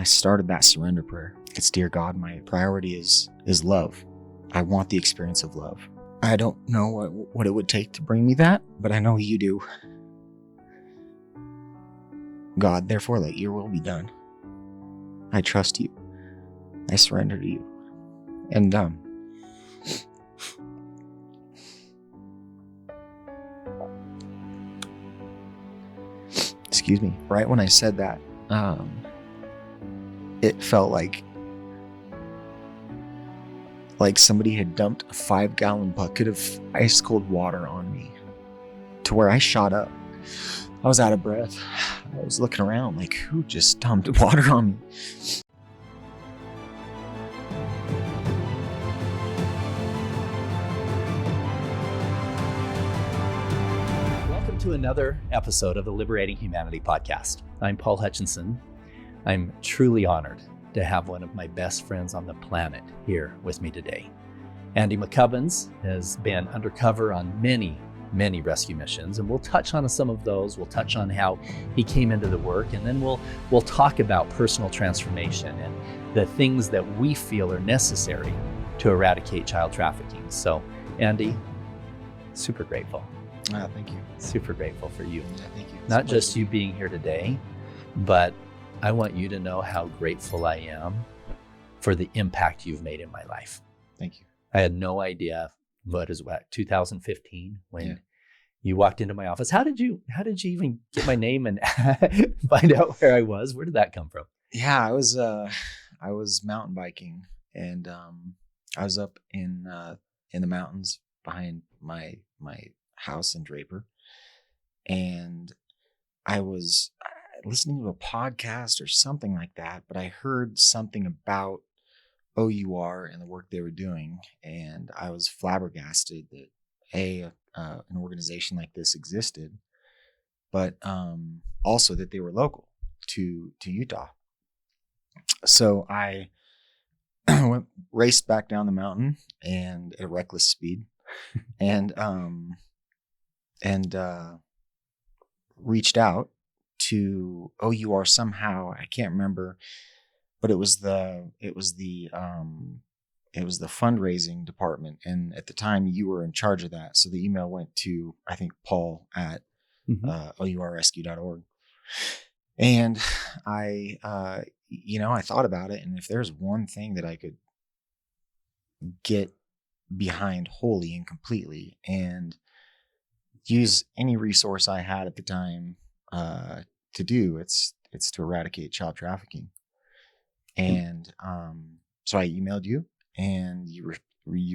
started that surrender prayer. It's, dear God, my priority is love. I want the experience of love. I don't know what it would take to bring me that, but I know you do. God, therefore, let your will be done. I trust you. I surrender to you. And excuse me, right when I said that, it felt like somebody had dumped a 5-gallon bucket of ice cold water on me, to where I shot up. I was out of breath. I was looking around like, who just dumped water on me? Welcome to another episode of the Liberating Humanity podcast. I'm Paul Hutchinson. I'm truly honored to have one of my best friends on the planet here with me today. Andy McCubbins has been undercover on many rescue missions, and we'll touch on some of those. We'll touch on how he came into the work, and then we'll talk about personal transformation and the things that we feel are necessary to eradicate child trafficking. So, Andy, super grateful. Thank you. Super grateful for you. Yeah, thank you. Not just you being here today, but I want you to know how grateful I am for the impact you've made in my life. Thank you. I had no idea 2015 when you walked into my office. How did you even get my name and find out where I was? Where did that come from? Yeah, I was mountain biking, and I was up in the mountains behind my house in Draper, and I was listening to a podcast or something like that, but I heard something about OUR and the work they were doing, and I was flabbergasted that an organization like this existed, but also that they were local to Utah. So I raced back down the mountain and at a reckless speed, and reached out to OUR somehow. I can't remember, but it was the fundraising department, and at the time you were in charge of that. So the email went to, I think, Paul at OURrescue.org, and I thought about it, and if there's one thing that I could get behind wholly and completely, and use any resource I had at the time to do, it's to eradicate child trafficking. And so I emailed you, and you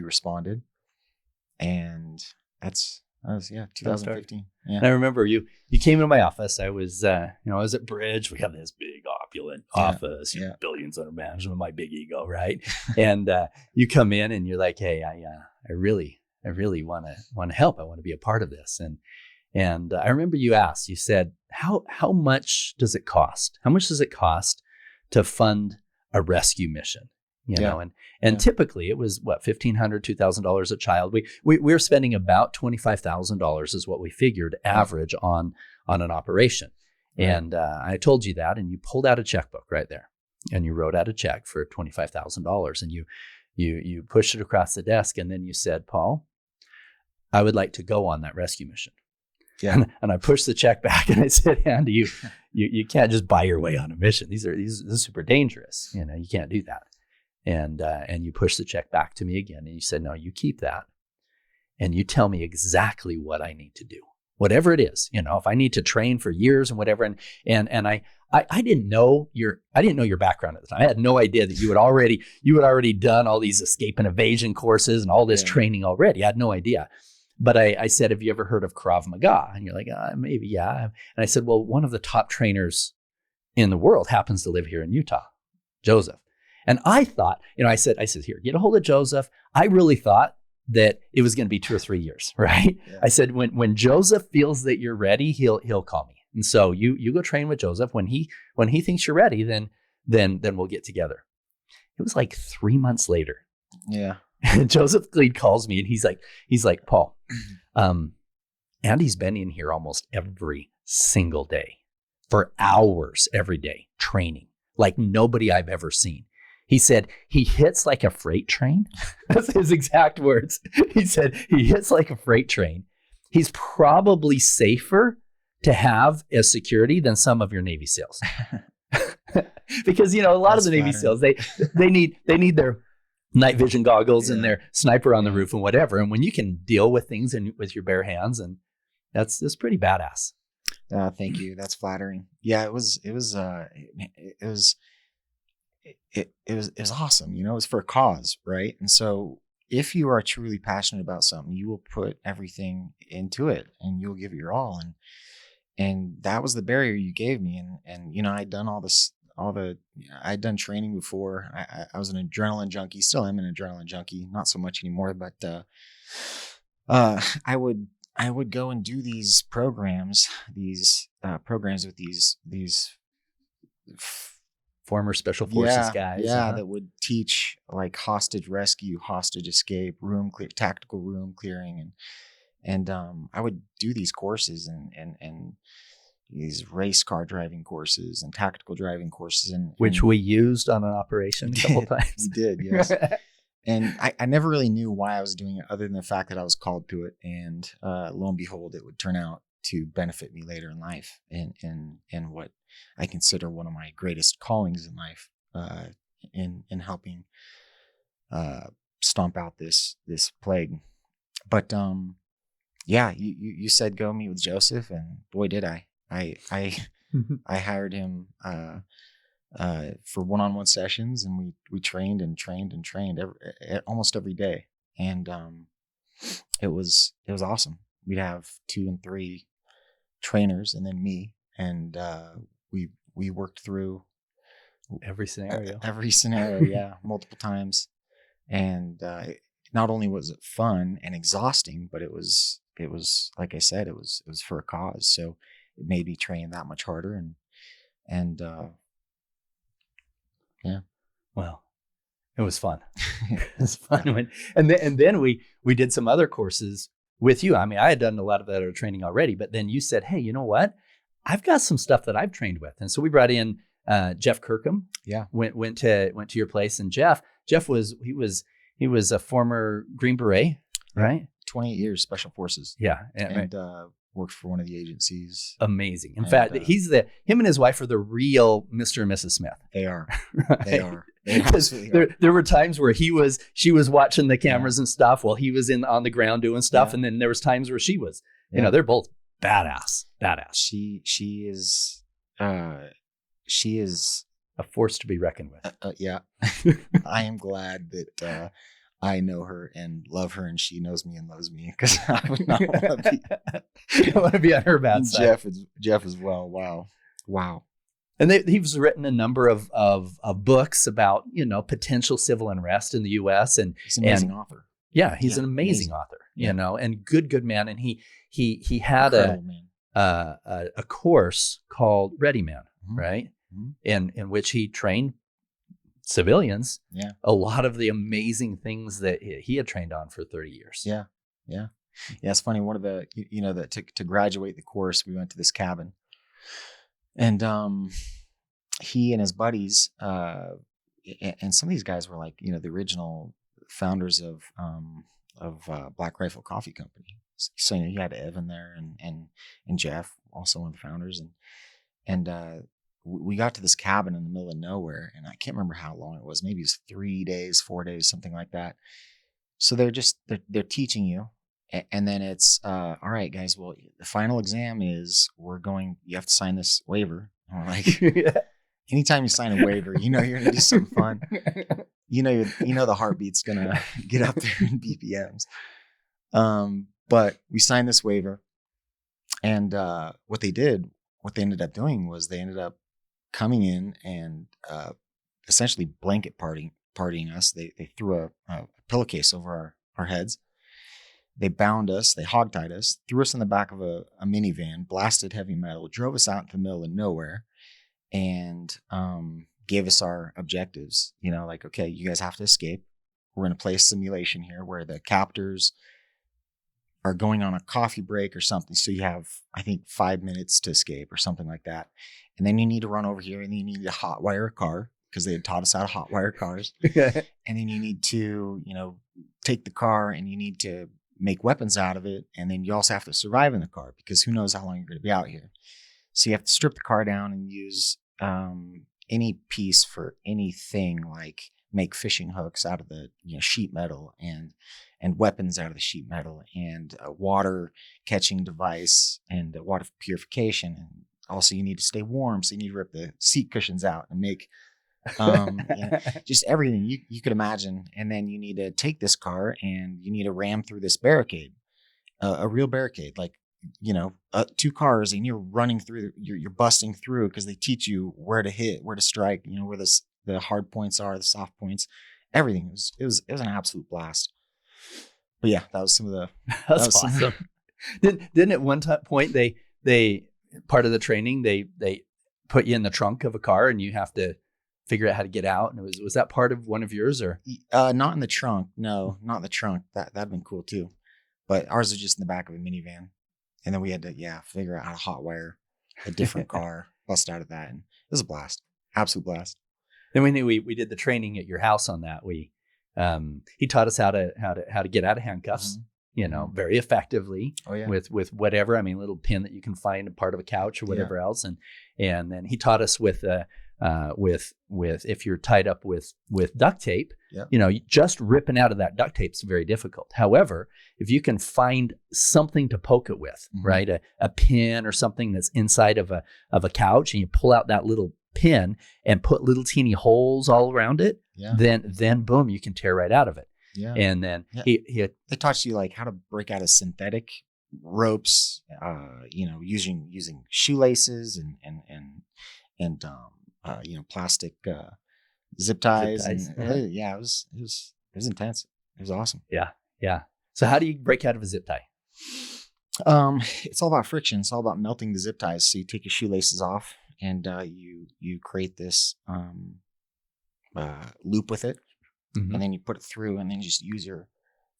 responded, and that was 2015. Yeah. And I remember you came into my office. I was I was at Bridge. We have this big opulent office, billions under management, my big ego, right? And you come in and you're like, hey, I really want to help. I want to be a part of this. And I remember you said, how much does it cost? How much does it cost to fund a rescue mission? And typically it was $1,500, $2,000 a child. We were spending about $25,000 is what we figured average on an operation. Right. And I told you that, and you pulled out a checkbook right there, and you wrote out a check for $25,000, and you pushed it across the desk, and then you said, Paul, I would like to go on that rescue mission. Yeah. And I pushed the check back, and I said, Andy, you can't just buy your way on a mission. These are super dangerous. You can't do that. And you pushed the check back to me again, and you said, no, you keep that, and you tell me exactly what I need to do, whatever it is. If I need to train for years and whatever. And I didn't know your background at the time. I had no idea that you had already done all these escape and evasion courses and all this training already. I had no idea. But I said, have you ever heard of Krav Maga? And you're like, maybe, yeah. And I said, well, one of the top trainers in the world happens to live here in Utah, Joseph. And I thought, I said, here, get a hold of Joseph. I really thought that it was going to be 2 or 3 years, right? Yeah. I said, when Joseph feels that you're ready, he'll call me. And so you go train with Joseph. When he thinks you're ready, then we'll get together. It was like 3 months later. Yeah. And Joseph Gleed calls me, and he's like, Paul, Andy's been in here almost every single day for hours every day training. like nobody I've ever seen. He said he hits like a freight train. That's his exact words. He said he hits like a freight train. He's probably safer to have as security than some of your Navy SEALs. Because, a lot of the Navy SEALs, they need their night vision goggles and their sniper on the roof and whatever. And when you can deal with things with your bare hands, and that's pretty badass. Thank you. That's flattering. Yeah, it was awesome. It was for a cause, right? And so if you are truly passionate about something, you will put everything into it and you'll give it your all. And that was the barrier you gave me. And I'd done I'd done training before. I was an adrenaline junkie, still am an adrenaline junkie, not so much anymore, but I would go and do these programs with these former special forces guys. Yeah, that would teach like hostage rescue, hostage escape, tactical room clearing, and I would do these courses and these race car driving courses and tactical driving courses, which we used on an operation a couple times. We did, yes. And I never really knew why I was doing it, other than the fact that I was called to it, and lo and behold, it would turn out to benefit me later in life, in what I consider one of my greatest callings in life, in helping stomp out this plague. But yeah, you said go meet with Joseph, and boy did I hired him for one-on-one sessions, and we trained almost every day, and it was awesome. We'd have 2 and 3 trainers, and then me, and we worked through every scenario, yeah, multiple times, and not only was it fun and exhausting, but it was like I said, it was for a cause, so it made me train that much harder, and yeah. Well, it was fun. It was fun. And then we did some other courses with you. I mean, I had done a lot of that other training already, but then you said, hey, you know what? I've got some stuff that I've trained with. And so we brought in Jeff Kirkham. Yeah. Went to your place. And Jeff was a former Green Beret, right? 28 years Special Forces. Yeah. And worked for one of the agencies. Amazing. In fact, him and his wife are the real Mr. and Mrs. Smith. They are. Right? They are. They absolutely are. There were times where she was watching the cameras and stuff while he was on the ground doing stuff. Yeah. And then there was times where she was, they're both badass. She is a force to be reckoned with. Yeah. I am glad that, I know her and love her, and she knows me and loves me, because I would not want to be on her bad side. Jeff as well. Wow. And he's written a number of books about potential civil unrest in the U.S. and he's an amazing author. Yeah, he's an amazing author. And good man. And he had a course called Ready Man, mm-hmm. right? Mm-hmm. In which he trained civilians, a lot of the amazing things that he had trained on for 30 years. Yeah. It's funny. One of the, to graduate the course, we went to this cabin, and he and his buddies, and some of these guys were like, the original founders of Black Rifle Coffee Company. So you had Evan there, and Jeff, also one of the founders, and we got to this cabin in the middle of nowhere, and I can't remember how long it was. Maybe it was 3 days, 4 days, something like that. So they're teaching you, and then it's all right, guys. Well, the final exam is you have to sign this waiver. And we're like, anytime you sign a waiver, you're gonna do something fun. The heartbeat's gonna get up there in BPMs. But we signed this waiver, and what they ended up doing was they ended up coming in and essentially blanket partying us. They threw a pillowcase over our heads. They bound us, they hogtied us, threw us in the back of a minivan, blasted heavy metal, drove us out into the middle of nowhere, and gave us our objectives. Like, okay, you guys have to escape. We're going to play a simulation here where the captors are going on a coffee break or something. So you have, I think, 5 minutes to escape or something like that. and then you need to run over here, and then you need to hotwire a car because they had taught us how to hotwire cars. And then you need to, take the car and you need to make weapons out of it. And then you also have to survive in the car because who knows how long you're going to be out here. So you have to strip the car down and use any piece for anything, like make fishing hooks out of the sheet metal and weapons out of the sheet metal and a water catching device and water purification. And also you need to stay warm. So you need to rip the seat cushions out and make just everything you could imagine. And then you need to take this car and you need to ram through this barricade, a real barricade, like, 2 cars, and you're running through, you're busting through because they teach you where to hit, where to strike, where the hard points are, the soft points, everything. It was an absolute blast. But yeah, that was some of the, that's awesome. Didn't at one point they part of the training, they put you in the trunk of a car and you have to figure out how to get out. And was that part of one of yours or? Not in the trunk. No, not in the trunk. That'd been cool too. But ours was just in the back of a minivan. And then we had to, figure out how to hotwire a different car, bust out of that. And it was a blast, absolute blast. Then we did the training at your house on that. He taught us how to get out of handcuffs, very effectively. Oh, yeah. With whatever, a little pin that you can find a part of a couch or whatever else. And then he taught us with if you're tied up with duct tape, just ripping out of that duct tape is very difficult. However, if you can find something to poke it with, right, a pin or something that's inside of a couch, and you pull out that little pin and put little teeny holes all around it, then boom, you can tear right out of it. Yeah. And then he taught you like how to break out of synthetic ropes, using shoelaces and plastic zip ties. And, it was intense. It was awesome. Yeah. So how do you break out of a zip tie? It's all about friction. It's all about melting the zip ties. So you take your shoelaces off and you create this loop with it, and then you put it through, and then you just use your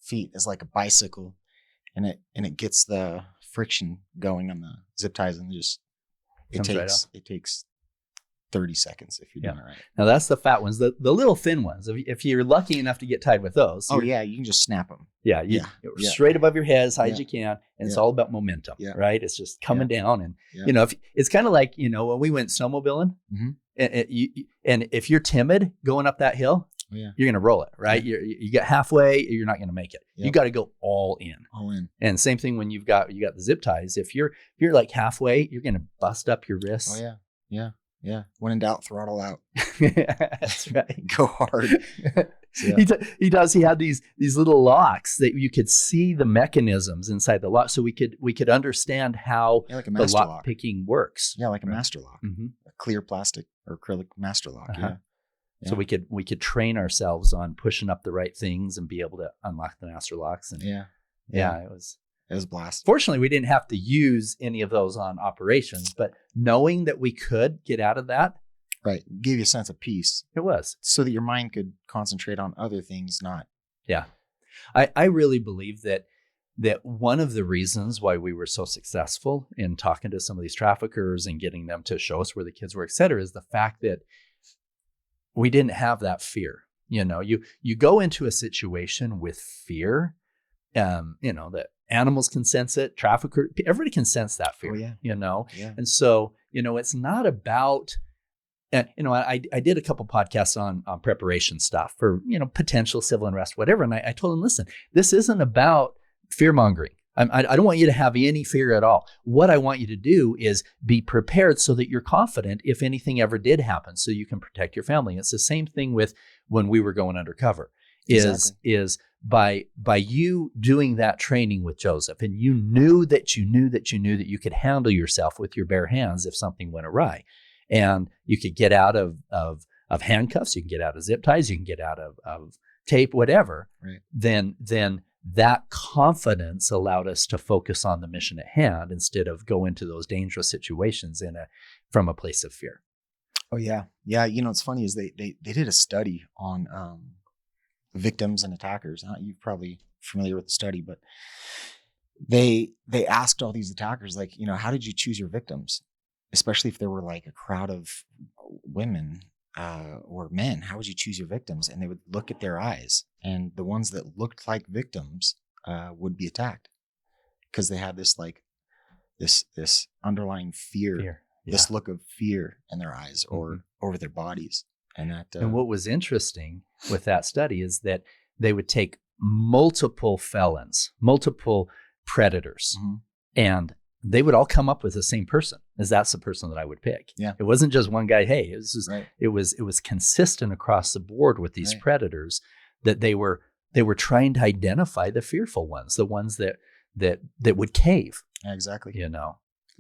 feet as like a bicycle, and it gets the friction going on the zip ties, and it takes 30 seconds if you're doing it right. Now that's the fat ones. The little thin ones, if you're lucky enough to get tied with those. Oh yeah, you can just snap them. Yeah, straight above your head as high as you can, and it's all about momentum, right? It's just coming down, and if it's kind of like when we went snowmobiling, and if you're timid going up that hill, you're gonna roll it, right? You get halfway, you're not gonna make it. You got to go all in. And same thing when you got the zip ties. If you're like halfway, you're gonna bust up your wrists. Oh yeah. When in doubt, throttle out. That's right. Go hard. So, He does. He had these little locks that you could see the mechanisms inside the lock, so we could understand how like the lock picking works. Yeah, like a master lock, a clear plastic or acrylic master lock. Yeah. So we could train ourselves on pushing up the right things and be able to unlock the master locks. And it was a blast. Fortunately, we didn't have to use any of those on operations, but knowing that we could get out of that, right, gave you a sense of peace. It was so that your mind could concentrate on other things, not. Yeah, I really believe that one of the reasons why we were so successful in talking to some of these traffickers and getting them to show us where the kids were, et cetera, is the fact that we didn't have that fear. You go into a situation with fear, that animals can sense it, traffickers, everybody can sense that fear, And so, it's not about, I did a couple podcasts on preparation stuff for, potential civil unrest, whatever. And I told them, listen, this isn't about fear mongering. I don't want you to have any fear at all. What I want you to do is be prepared so that you're confident if anything ever did happen, so you can protect your family. It's the same thing with when we were going undercover. Is by you doing that training with Joseph, and you knew that you could handle yourself with your bare hands if something went awry, and you could get out of handcuffs, you can get out of zip ties, you can get out of tape, whatever. Right. Then that confidence allowed us to focus on the mission at hand instead of go into those dangerous situations from a place of fear. Oh yeah. What's funny is they did a study on victims and attackers. You're probably familiar with the study, but they asked all these attackers, like, how did you choose your victims? especially if there were like a crowd of women or men, how would you choose your victims? And they would look at their eyes, and the ones that looked like victims would be attacked because they had this like this underlying fear. Yeah. This look of fear in their eyes or over their bodies. And that and what was interesting with that study is that they would take multiple felons, multiple predators, and they would all come up with the same person, as that's the person that I would pick. Yeah. It wasn't just one guy. Hey, right. it was consistent across the board with these predators, that they were trying to identify the fearful ones, the ones that would cave. Yeah, exactly.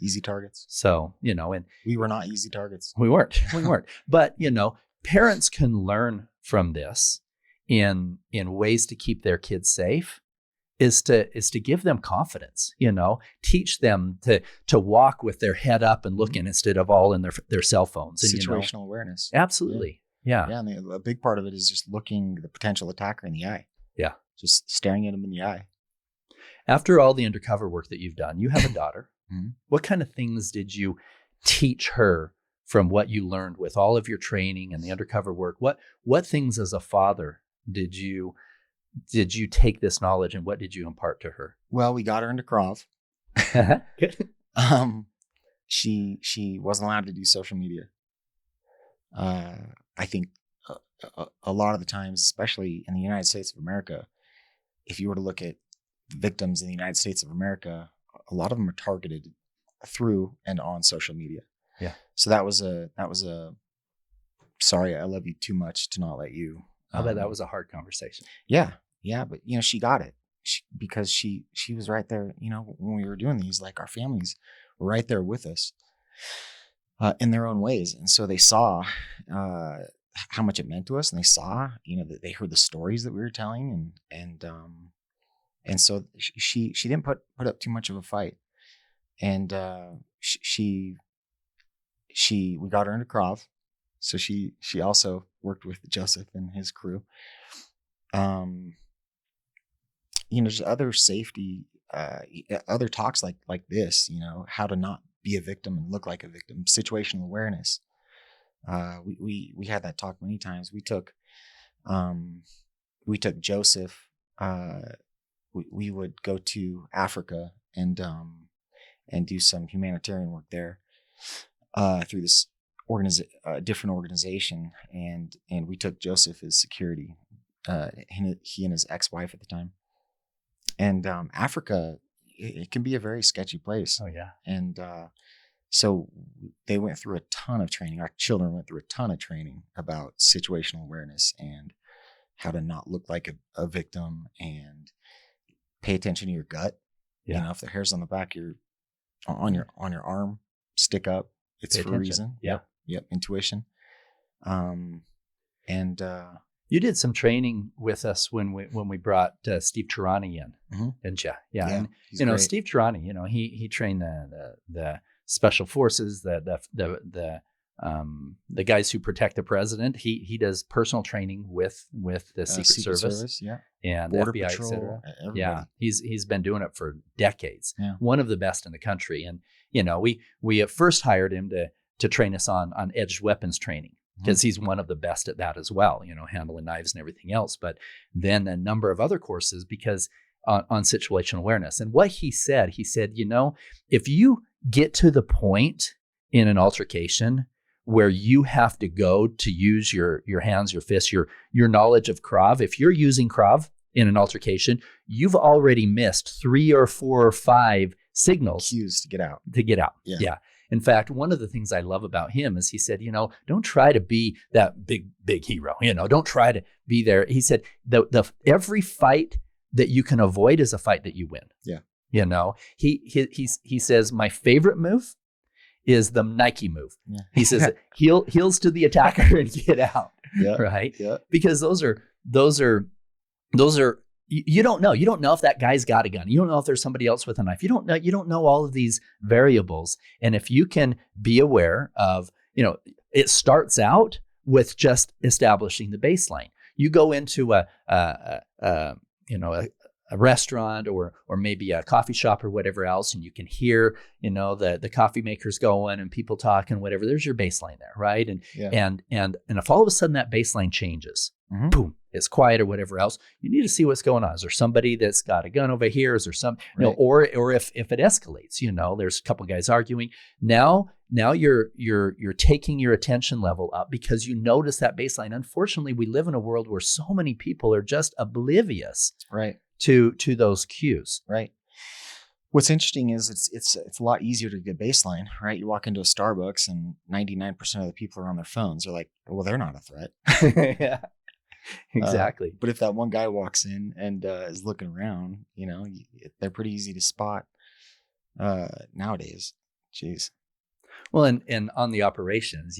Easy targets. So, and we were not easy targets. We weren't. But, parents can learn from this in ways to keep their kids safe, is to give them confidence, teach them to walk with their head up and looking instead of all in their cell phones. And, situational awareness. Absolutely. Yeah. Yeah. And a big part of it is just looking the potential attacker in the eye. Yeah. Just staring at him in the eye. After all the undercover work that you've done, you have a daughter. Mm-hmm. What kind of things did you teach her from what you learned with all of your training and the undercover work? What things as a father did you take this knowledge, and what did you impart to her? Well, we got her into Krav. Good. She wasn't allowed to do social media. I think a lot of the times, especially in the United States of America, if you were to look at victims in the United States of America, a lot of them are targeted through and on social media. Yeah. So that was a sorry, I love you too much to not let you. I bet that was a hard conversation. Yeah. But she got it because she was right there. When we were doing these, like our families were right there with us in their own ways, and so they saw how much it meant to us, and they saw that they heard the stories that we were telling, and so she didn't put up too much of a fight, and we got her into Krav, so she also worked with Joseph and his crew. Just other safety, other talks like this, how to not be a victim and look like a victim, situational awareness. We had that talk many times. We took Joseph. We would go to Africa and do some humanitarian work there through this different organization, and we took Joseph as security. He and his ex-wife at the time. And Africa, it can be a very sketchy place. Oh yeah. And so they went through a ton of training. Our children went through a ton of training about situational awareness and how to not look like a victim and pay attention to your gut. Yeah. If the hairs on the back on your arm stick up, it's for a reason. Yeah. Yep. Intuition. You did some training with us when we brought Steve Tirani in, didn't you? Yeah. And great. Steve Tirani, he trained the special forces, the guys who protect the president. He does personal training with the Secret Service, and Border FBI, Patrol, etc. Everybody. Yeah, he's been doing it for decades. Yeah. One of the best in the country. And we at first hired him to train us on edged weapons training, because he's one of the best at that as well, handling knives and everything else. But then a number of other courses because on situational awareness. And what he said, if you get to the point in an altercation where you have to go to use your hands, your fists, your knowledge of Krav, if you're using Krav in an altercation, you've already missed 3 or 4 or 5 signals. Cues to get out. Yeah. In fact, one of the things I love about him is he said, don't try to be that big hero. Don't try to be there. He said, every fight that you can avoid is a fight that you win. Yeah. He says, my favorite move is the Nike move. Yeah. He says, heels to the attacker and get out. Yeah. Right. Yeah. Because those are you don't know. You don't know if that guy's got a gun. You don't know if there's somebody else with a knife. You don't know all of these variables. And if you can be aware of, it starts out with just establishing the baseline. You go into a a restaurant or maybe a coffee shop or whatever else, and you can hear, the coffee makers going and people talking, whatever. There's your baseline there, right? And if all of a sudden that baseline changes, boom, it's quiet or whatever else, you need to see what's going on. Is there somebody that's got a gun over here? Is there some, or if it escalates, there's a couple guys arguing. Now you're taking your attention level up because you notice that baseline. Unfortunately, we live in a world where so many people are just oblivious, right, to those cues. Right. What's interesting is it's a lot easier to get baseline, right? You walk into a Starbucks and 99% of the people are on their phones. They're like, well, they're not a threat. Yeah, exactly. But if that one guy walks in and is looking around, they're pretty easy to spot nowadays. Jeez. Well, and on the operations,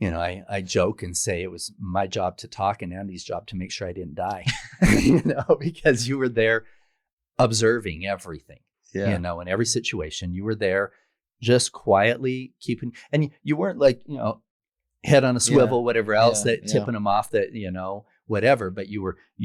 I joke and say it was my job to talk and Andy's job to make sure I didn't die, because you were there observing everything, in every situation. You were there just quietly keeping, and you weren't like, head on a swivel, whatever else, tipping them off that, whatever, but you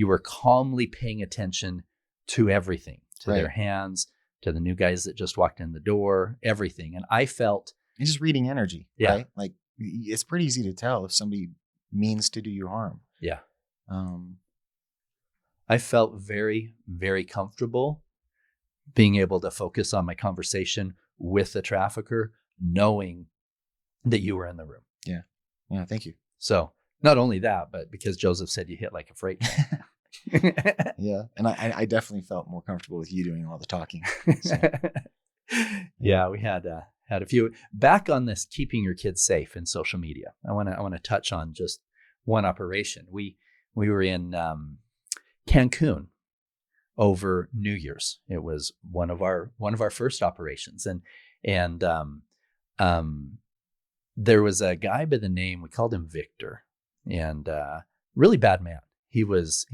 were calmly paying attention to everything, to their hands, to the new guys that just walked in the door, everything. And I felt... You're just reading energy, right? Like, it's pretty easy to tell if somebody means to do you harm. Yeah. I felt very, very comfortable being able to focus on my conversation with the trafficker, knowing that you were in the room. Yeah. Yeah. Thank you. So not only that, but because Joseph said you hit like a freight train. Yeah. And I definitely felt more comfortable with you doing all the talking. So. Yeah, we had a few. Back on this keeping your kids safe in social media, I want to touch on just one operation. We were in Cancun over New Year's. It was one of our first operations, and there was a guy by the name, we called him Victor, and really bad man. He was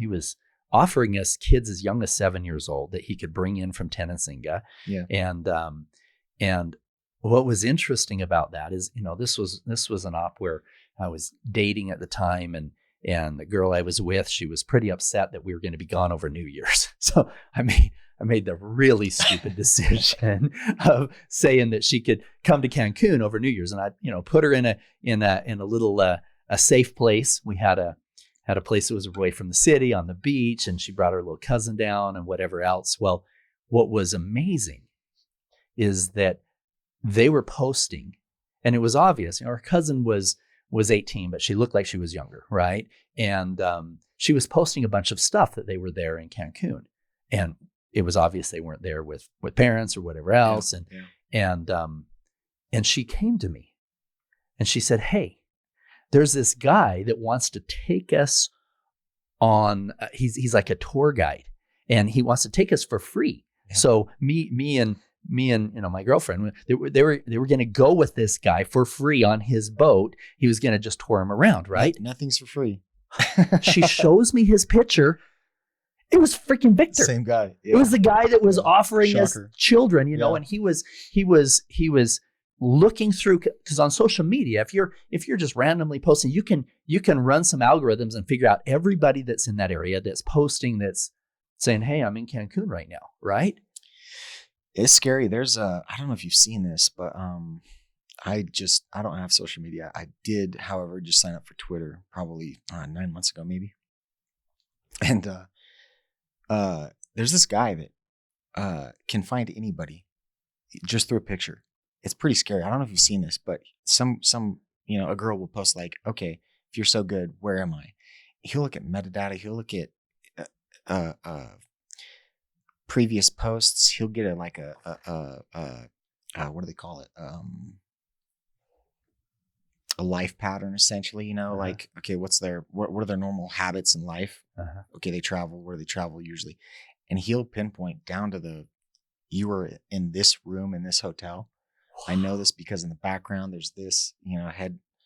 offering us kids as young as 7 years old that he could bring in from Tenesinga. Yeah. And what was interesting about that is, this was an op where I was dating at the time, and the girl I was with, she was pretty upset that we were going to be gone over New Year's. So I made the really stupid decision of saying that she could come to Cancun over New Year's, and I, put her in a little a safe place. We had a place that was away from the city on the beach, and she brought her little cousin down and whatever else. Well, what was amazing is that they were posting, and it was obvious, her cousin was 18, but she looked like she was younger, right? And she was posting a bunch of stuff that they were there in Cancun, and it was obvious they weren't there with parents or whatever else. And she came to me and she said, "Hey, there's this guy that wants to take us on, he's like a tour guide, and he wants to take us for free." Yeah. So me and my girlfriend, they were going to go with this guy for free on his boat. He was going to just tour him around, right? Nothing's for free. She shows me his picture. It was freaking Victor. Same guy. Yeah. It was the guy that was offering us children, and he was looking through, because on social media, if you're just randomly posting, you can run some algorithms and figure out everybody that's in that area that's posting, that's saying, "Hey, I'm in Cancun right now," right? It's scary. There's I don't know if you've seen this, but I don't have social media. I did, however, just sign up for Twitter probably 9 months ago, maybe. And there's this guy that can find anybody just through a picture. It's pretty scary. I don't know if you've seen this, but some a girl will post like, "Okay, if you're so good, where am I?" He'll look at metadata. He'll look at previous posts. He'll get what do they call it? A life pattern, essentially. Like, okay, what are their normal habits in life? Okay, they travel. Where do they travel usually? And he'll pinpoint down to you were in this room in this hotel. I know this because in the background there's this,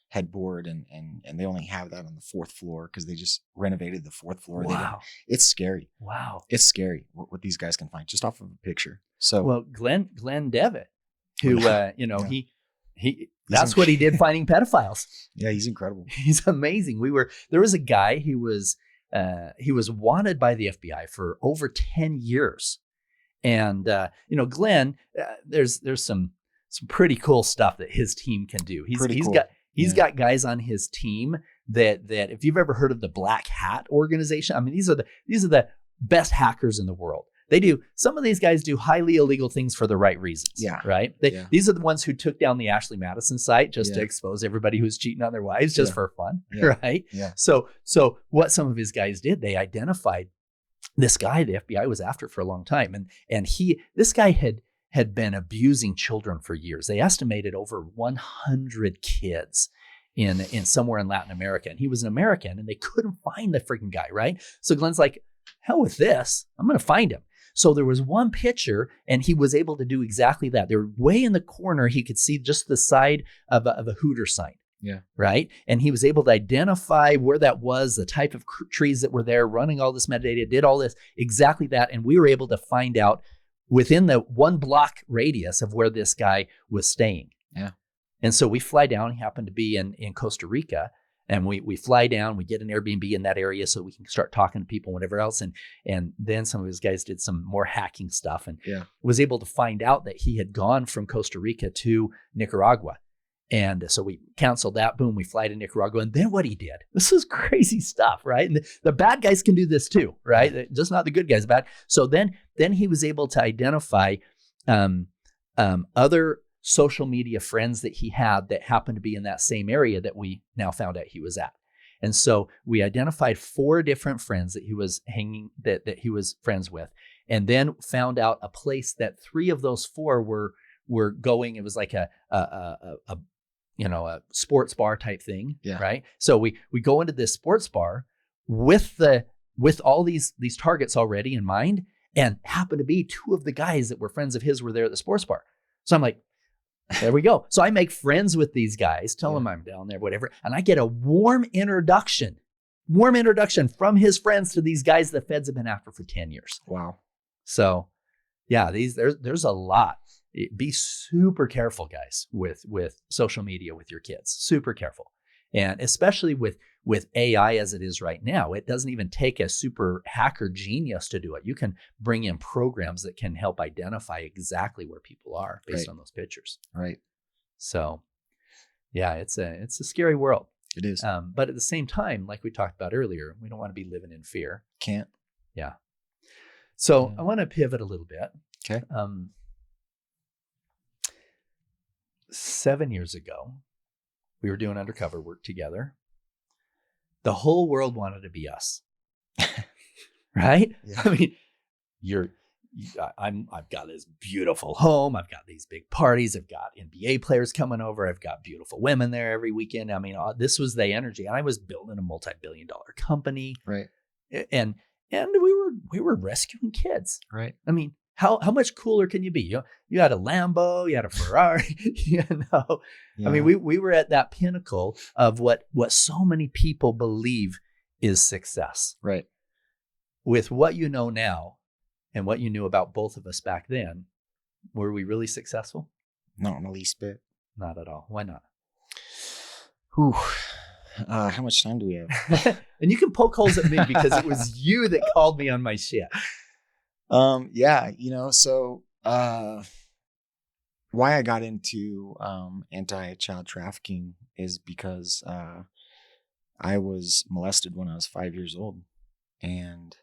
headboard, and they only have that on the 4th floor because they just renovated the 4th floor. Wow. It's scary. Wow. It's scary what these guys can find just off of a picture. So, well, Glenn Devitt, who he that's what he did, finding pedophiles. Yeah, he's incredible. He's amazing. There was a guy who was he was wanted by the FBI for over 10 years. And Glenn, there's some pretty cool stuff that his team can do. He's got guys on his team that if you've ever heard of the Black Hat organization, I mean, these are the best hackers in the world. Some of these guys do highly illegal things for the right reasons. Yeah. Right. These are the ones who took down the Ashley Madison site just to expose everybody who's cheating on their wives just for fun. Yeah. Right. Yeah. So what some of his guys did, they identified this guy the FBI was after for a long time. And this guy had been abusing children for years. They estimated over 100 kids in somewhere in Latin America. And he was an American and they couldn't find the freaking guy. Right. So Glenn's like, hell with this. I'm going to find him. So there was one picture and he was able to do exactly that. They're way in the corner. He could see just the side of a Hooter sign. Yeah. Right. And he was able to identify where that was, the type of trees that were there, running all this metadata, did all this, exactly that. And we were able to find out within the 1 block radius of where this guy was staying. Yeah. And so we fly down. He happened to be in Costa Rica. And we fly down, we get an Airbnb in that area so we can start talking to people, whatever else. And then some of his guys did some more hacking stuff and was able to find out that he had gone from Costa Rica to Nicaragua. And so we canceled that. Boom, we fly to Nicaragua. And then what he did, this is crazy stuff, right? And the bad guys can do this too, right? Just not the good guys, bad. So then he was able to identify other social media friends that he had that happened to be in that same area that we now found out he was at. And so we identified 4 different friends that he was that he was friends with, and then found out a place that 3 of those 4 were going. It was like a sports bar type thing. Yeah. Right. So we go into this sports bar with all these targets already in mind, and happened to be 2 of the guys that were friends of his were there at the sports bar. So I'm like, there we go. So I make friends with these guys, tell them I'm down there, whatever. And I get a warm introduction from his friends to these guys the feds have been after for 10 years. Wow. So yeah, there's a lot. Be super careful, guys, with social media with your kids. Super careful. And especially with AI as it is right now, it doesn't even take a super hacker genius to do it. You can bring in programs that can help identify exactly where people are based on those pictures. Right. So yeah, it's a scary world. It is. But at the same time, like we talked about earlier, we don't want to be living in fear. Can't. Yeah. So I want to pivot a little bit. Okay. 7 years ago, we were doing undercover work together. The whole world wanted to be us, right? Yeah. I mean, I've got this beautiful home. I've got these big parties. I've got NBA players coming over. I've got beautiful women there every weekend. I mean, this was the energy, and I was building a multi-billion-dollar company, right? And we were rescuing kids, right? I mean, how much cooler can you be? You had a Lambo, you had a Ferrari, Yeah. I mean, we were at that pinnacle of what so many people believe is success. Right. With what you know now and what you knew about both of us back then, were we really successful? Not in the least bit. Not at all. Why not? Whew. How much time do we have? And you can poke holes at me because it was you that called me on my shit. Yeah, so why I got into anti-child trafficking is because I was molested when I was 5 years old, and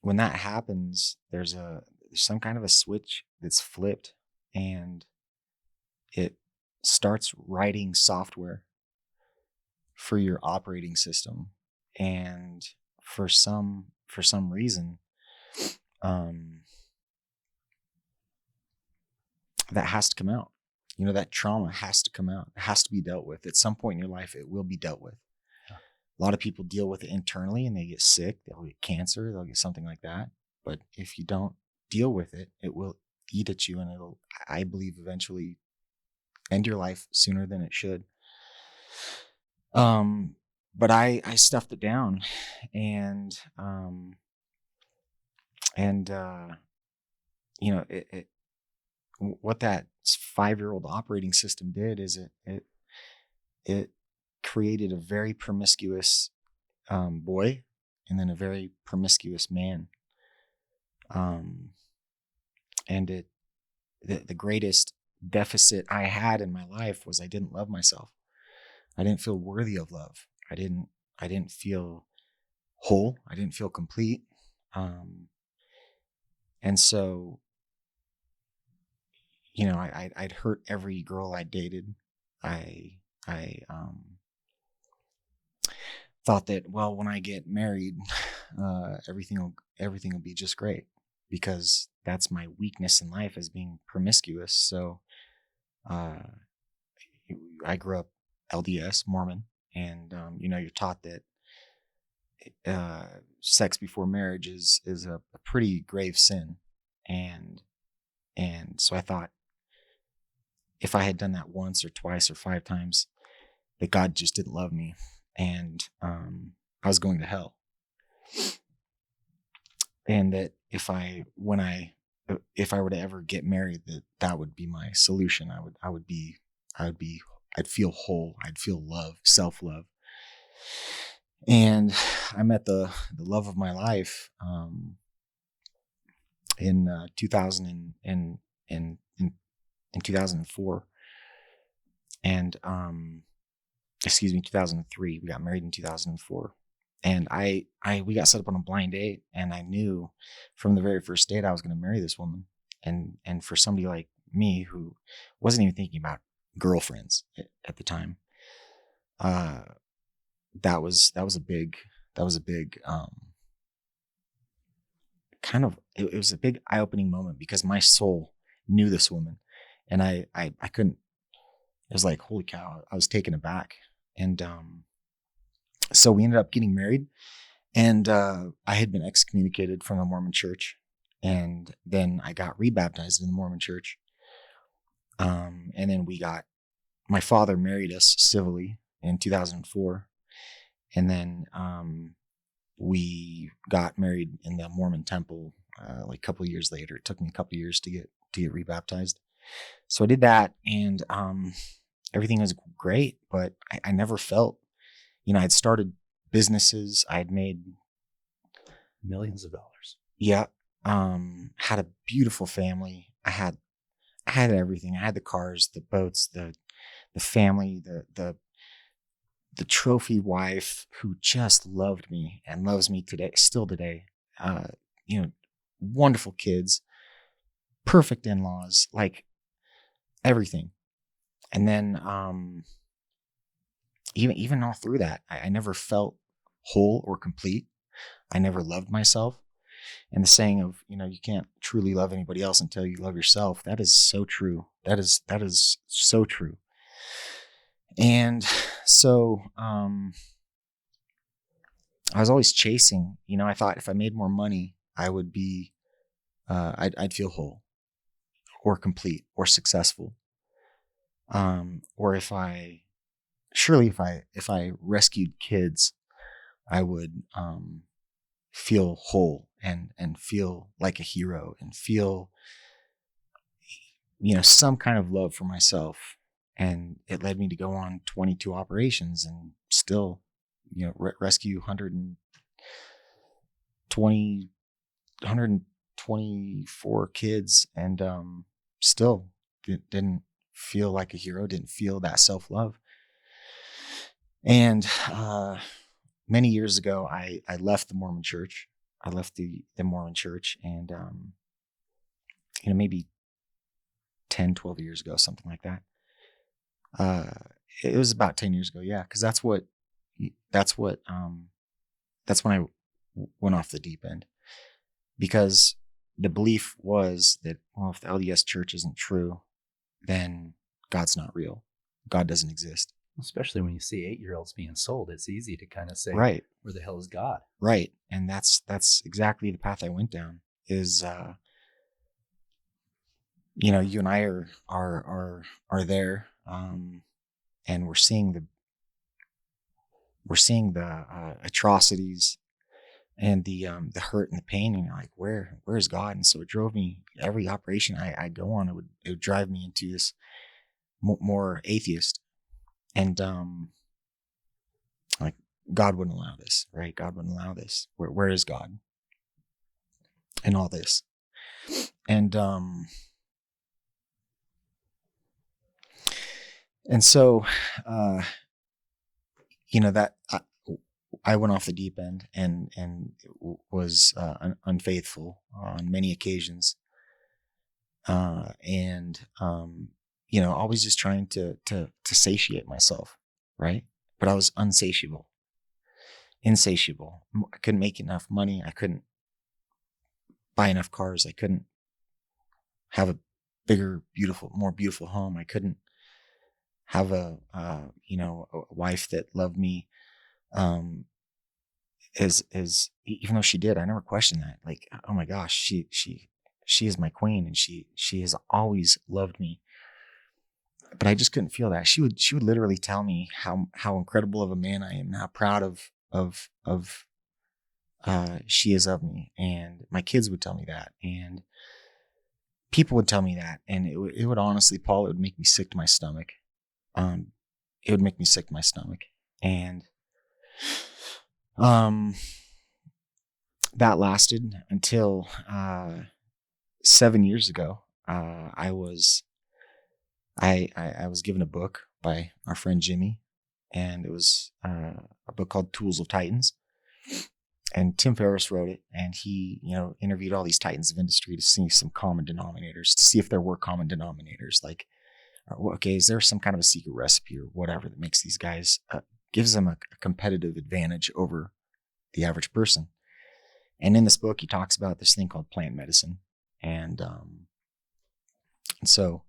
when that happens, there's some kind of a switch that's flipped, and it starts writing software for your operating system, and for some reason, that has to come out. That trauma has to come out. It has to be dealt with. At some point in your life, it will be dealt with. Yeah. A lot of people deal with it internally and they get sick. They'll get cancer. They'll get something like that. But if you don't deal with it, it will eat at you, and it'll, I believe, eventually end your life sooner than it should. But I stuffed it down, and what that 5-year-old operating system did is it created a very promiscuous boy, and then a very promiscuous man. And the greatest deficit I had in my life was I didn't love myself. I didn't feel worthy of love. I didn't feel whole. I didn't feel complete. And so, I'd hurt every girl I dated. I thought that, well, when I get married, everything will be just great, because that's my weakness in life, as being promiscuous. So, I grew up LDS Mormon, and you're taught that sex before marriage is a pretty grave sin, and so I thought, if I had done that once or twice or 5 times, that God just didn't love me, and I was going to hell, and that if I were to ever get married, that would be my solution. I'd feel whole. I'd feel love, self-love. And I met the love of my life in 2004, and 2003. We got married in 2004, and we got set up on a blind date, and I knew from the very first date I was going to marry this woman. And for somebody like me, who wasn't even thinking about girlfriends at the time, that was a big kind of, it was a big eye-opening moment, because my soul knew this woman, and I couldn't. It was like, holy cow, I was taken aback. And so we ended up getting married, and I had been excommunicated from the Mormon church, and then I got rebaptized in the Mormon church. And then my father married us civilly in 2004. And then we got married in the Mormon temple like a couple of years later. It took me a couple of years to get rebaptized. So I did that, and everything was great, but I never felt, I'd started businesses. I'd made millions of dollars. Yeah. Had a beautiful family. I had everything. I had the cars, the boats, the family, the trophy wife who just loved me and loves me still today. Wonderful kids, perfect in-laws, like everything. And then, even all through that, I never felt whole or complete. I never loved myself. And the saying of, you can't truly love anybody else until you love yourself. That is so true. That is so true. And so, I was always chasing, I thought if I made more money, I would be, I'd feel whole or complete or successful. Or if I rescued kids, I would, feel whole and feel like a hero and feel, some kind of love for myself. And it led me to go on 22 operations and still, rescue 124 kids, and still didn't feel like a hero, didn't feel that self-love. And many years ago, I left the Mormon church. I left the Mormon church, and maybe 10, 12 years ago, something like that. It was about 10 years ago. Yeah. Cause that's when I went off the deep end, because the belief was that, well, if the LDS church isn't true, then God's not real. God doesn't exist. Especially when you see 8-year-olds being sold, it's easy to kind of say, right, where the hell is God? Right. And that's exactly the path I went down. Is you and I are there, and we're seeing the atrocities and the hurt and the pain, and you're like, where is God? And so it drove me, every operation I go on, it would drive me into this more atheist. And God wouldn't allow this, right? God wouldn't allow this. Where is God in all this? And so, that I went off the deep end and was unfaithful on many occasions, and always just trying to satiate myself, right? But I was insatiable. I couldn't make enough money. I couldn't buy enough cars. I couldn't have a bigger, more beautiful home. I couldn't have a wife that loved me, as even though she did. I never questioned that. Like, oh my gosh, she is my queen, and she has always loved me. But I just couldn't feel that. She would literally tell me how incredible of a man I am, and how proud of she is of me, and my kids would tell me that, and people would tell me that, and it would honestly, Paul, it would make me sick to my stomach. It would make me sick to my stomach, and that lasted until 7 years ago. I was given a book by our friend Jimmy, and it was a book called Tools of Titans. And Tim Ferriss wrote it, and he, interviewed all these titans of industry to see some common denominators, to see if there were common denominators. Like, okay, is there some kind of a secret recipe or whatever that makes these guys, gives them a competitive advantage over the average person? And in this book, he talks about this thing called plant medicine. And so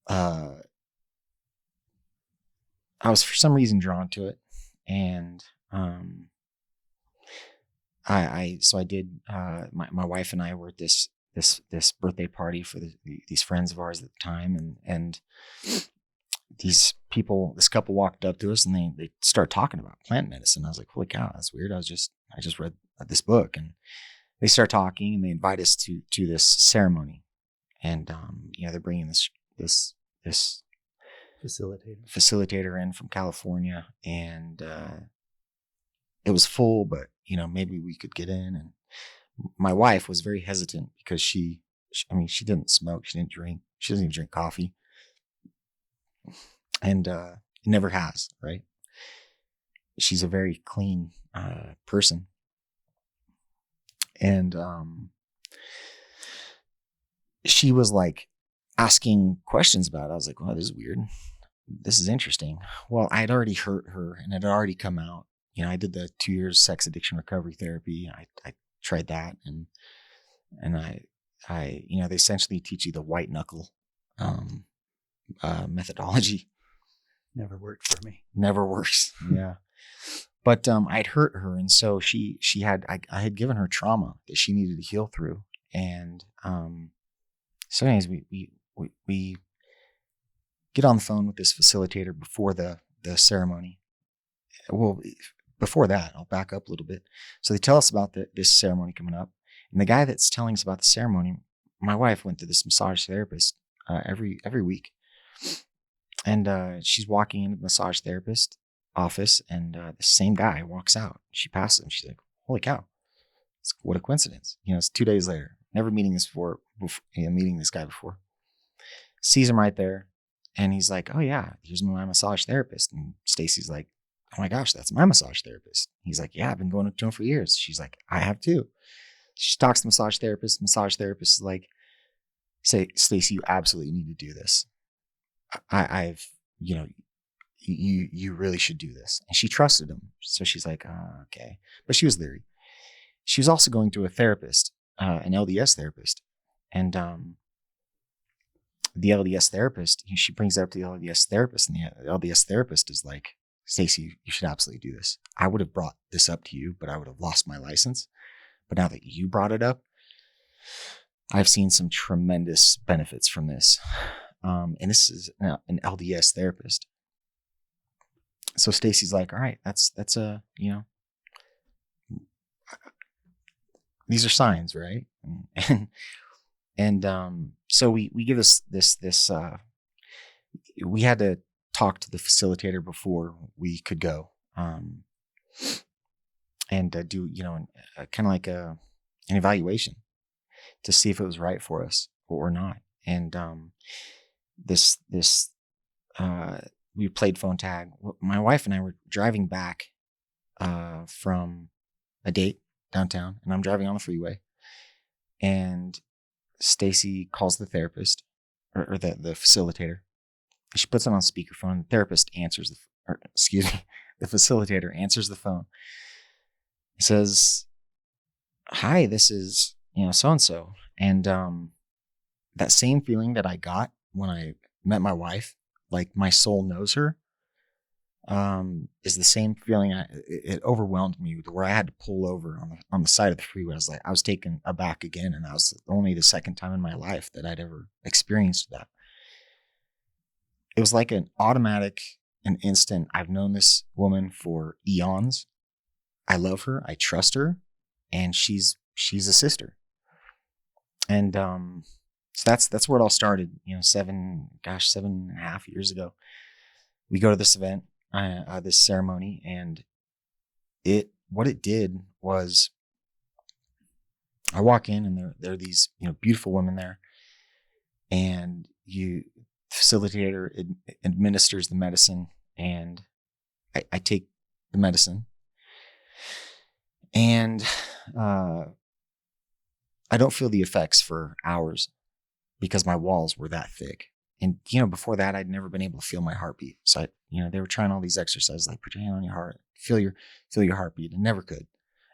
I was for some reason drawn to it. And I did, my wife and I were at this birthday party for these friends of ours at the time. And this couple walked up to us, and they started talking about plant medicine. I was like, holy cow, that's weird. I just read this book, and they start talking, and they invite us to this ceremony. And, they're bringing this facilitator in from California, and, it was full, but maybe we could get in. And my wife was very hesitant because she didn't smoke, she didn't drink, she doesn't even drink coffee, and never has, right? She's a very clean person, and she was like asking questions about it. I was like, well, this is weird, this is interesting. Well, I had already hurt her, and it had already come out. I did the 2 years sex addiction recovery therapy. I tried that, and I they essentially teach you the white knuckle methodology. Never worked for me. Never works. Yeah. But I'd hurt her, and so she had I had given her trauma that she needed to heal through. And so anyways, we get on the phone with this facilitator before the ceremony. Well, before that, I'll back up a little bit. So they tell us about this ceremony coming up, and the guy that's telling us about the ceremony, my wife went to this massage therapist every week, and she's walking into the massage therapist office, and the same guy walks out. She passes him. She's like, "Holy cow! What a coincidence!" It's 2 days later. Never meeting this meeting this guy before. Sees him right there, and he's like, "Oh yeah, here's my massage therapist." And Stacy's like, "Oh my gosh, that's my massage therapist." He's like, "Yeah, I've been going to him for years." She's like, "I have too." She talks to the massage therapist. Massage therapist is like, "Say, Stacy, you absolutely need to do this. I've, you really should do this." And she trusted him. So she's like, okay. But she was leery. She was also going to a therapist, an LDS therapist. And the LDS therapist, she brings it up to the LDS therapist, and the LDS therapist is like, "Stacy, you should absolutely do this. I would have brought this up to you, but I would have lost my license. But now that you brought it up, I've seen some tremendous benefits from this." And this is an LDS therapist. So Stacy's like, "All right, that's these are signs, right?" And so we give this we had to talk to the facilitator before we could go. and do, kind of like an evaluation to see if it was right for us or not. And this we played phone tag. My wife and I were driving back from a date downtown, and I'm driving on the freeway, and Stacy calls the therapist or the facilitator. She puts it on speakerphone. The therapist answers the facilitator answers the phone. He says, "Hi, this is so-and-so." And that same feeling that I got when I met my wife, like my soul knows her, is the same feeling. It overwhelmed me where I had to pull over on the side of the freeway. I was taken aback again, and that was only the second time in my life that I'd ever experienced that. It was like an automatic, an instant. I've known this woman for eons. I love her. I trust her, and she's a sister. And so that's where it all started. 7.5 years ago. We go to this event, this ceremony, and what it did was, I walk in, and there are these beautiful women there, and the facilitator administers the medicine, and I take the medicine, and I don't feel the effects for hours because my walls were that thick. And, before that, I'd never been able to feel my heartbeat. So they were trying all these exercises, like put your hand on your heart, feel your heartbeat, and never could,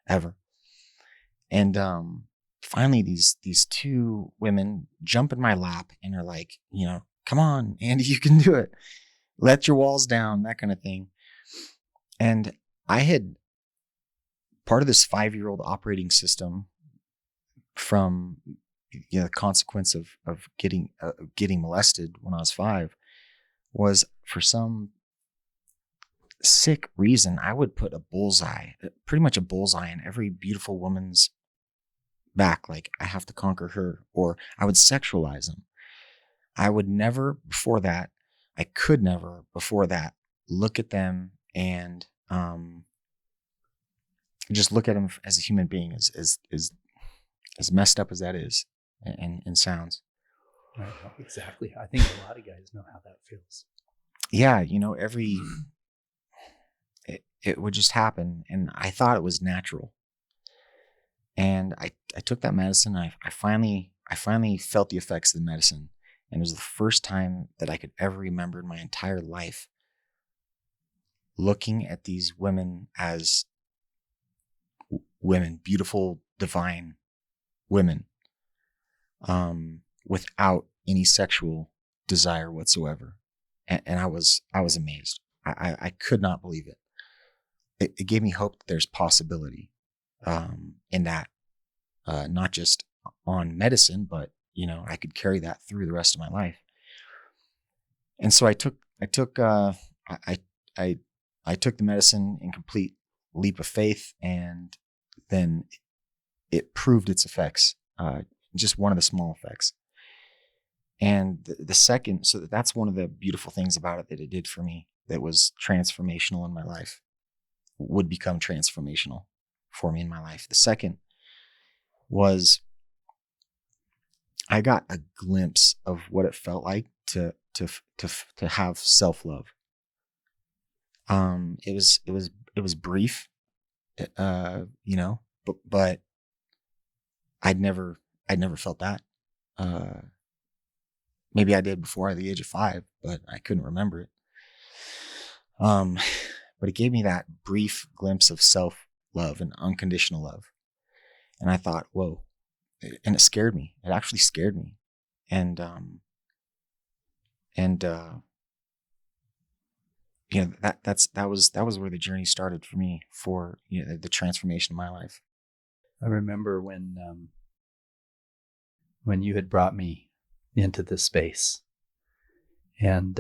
ever. And finally, these two women jump in my lap and are like, "Come on, Andy, you can do it. Let your walls down," that kind of thing. And I had part of this 5-year-old operating system from the consequence of getting molested when I was 5 was, for some sick reason, I would put pretty much a bullseye in every beautiful woman's back. Like, I have to conquer her, or I would sexualize them. I would never before that. I could never before that look at them and just look at them as a human being, as messed up as that is and sounds. Right, exactly. I think a lot of guys know how that feels. Yeah, it would just happen, and I thought it was natural. And I took that medicine. I finally felt the effects of the medicine, and it was the first time that I could ever remember in my entire life looking at these women as women, beautiful, divine women, without any sexual desire whatsoever. And I was amazed. I could not believe it. It gave me hope that there's possibility in that, not just on medicine, but I could carry that through the rest of my life. And so I took the medicine in complete leap of faith, and then it proved its effects, just one of the small effects. And the second, so that's one of the beautiful things about it that it did for me that was transformational in my life, would become transformational for me in my life. The second was, I got a glimpse of what it felt like to have self-love. It was brief, but I'd never felt that. Maybe I did before the age of 5, but I couldn't remember it. But it gave me that brief glimpse of self-love and unconditional love. And I thought, whoa. And it scared me. It actually scared me. And that was where the journey started for me, for the transformation of my life. I remember when you had brought me into this space, and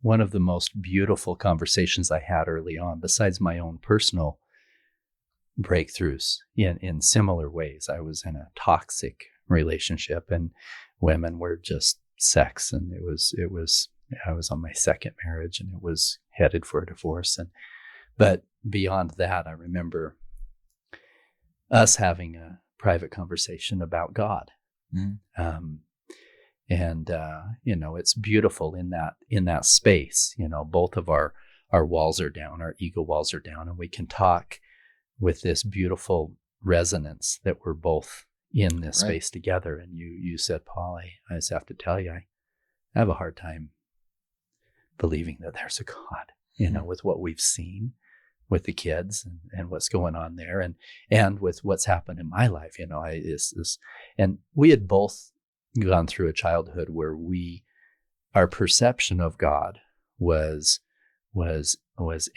one of the most beautiful conversations I had early on, besides my own personal breakthroughs in similar ways. I was in a toxic relationship, and women were just sex, and I was on my second marriage, and it was headed for a divorce. And But beyond that, I remember us having a private conversation about God. Mm-hmm. And it's beautiful in that space. Both of our walls are down, our ego walls are down, and we can talk with this beautiful resonance that we're both in this space together. And you said, Paul, I just have to tell you, I have a hard time believing that there's a God, with what we've seen with the kids and what's going on there, and with what's happened in my life. And we had both gone through a childhood where our perception of God was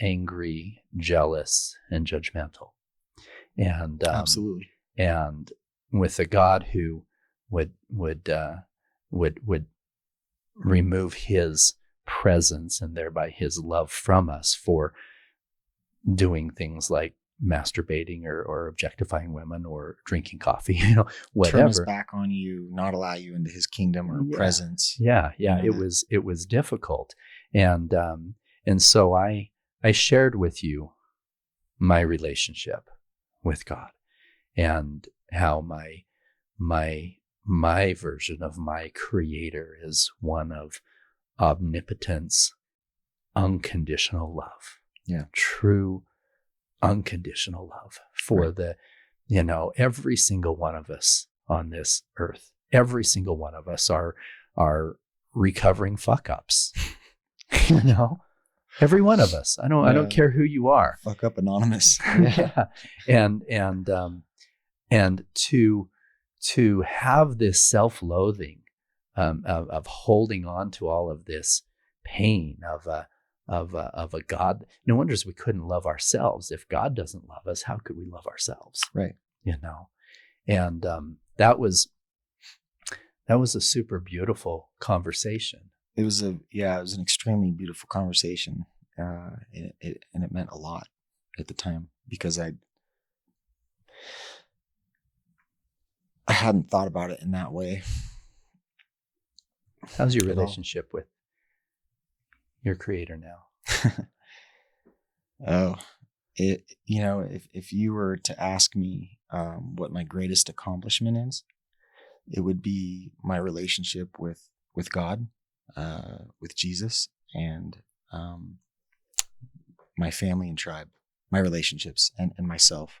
angry, jealous, and judgmental. And absolutely. And with a God who would remove his presence and thereby his love from us for doing things like masturbating or objectifying women or drinking coffee, whatever. Turn his back on you, not allow you into his kingdom or presence. Yeah. It was difficult. And so I shared with you my relationship with God and how my version of my creator is one of omnipotence, unconditional love. Yeah. True unconditional love for every single one of us on this earth. Every single one of us are recovering fuck ups. Every one of us. I don't care who you are. Fuck up anonymous. Yeah. And to have this self-loathing of holding on to all of this pain of a God. No wonder we couldn't love ourselves. If God doesn't love us, how could we love ourselves? Right. And that was a super beautiful conversation. It was an extremely beautiful conversation. And it meant a lot at the time because I hadn't thought about it in that way. How's your relationship with your creator now? If you were to ask me what my greatest accomplishment is, it would be my relationship with God, with Jesus, and my family and tribe, my relationships and myself.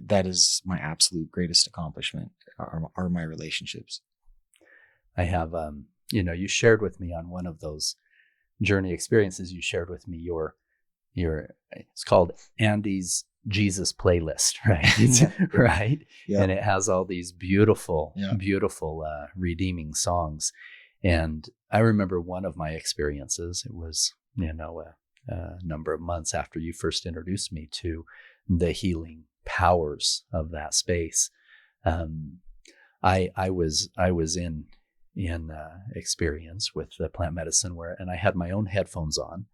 That is my absolute greatest accomplishment are my relationships. I have, you shared with me on one of those journey experiences, you shared with me your it's called Andy's Jesus playlist, right? Right. Yeah. And it has all these beautiful redeeming songs. And I remember one of my experiences, it was, a number of months after you first introduced me to the healing powers of that space. I was in experience with the plant medicine and I had my own headphones on,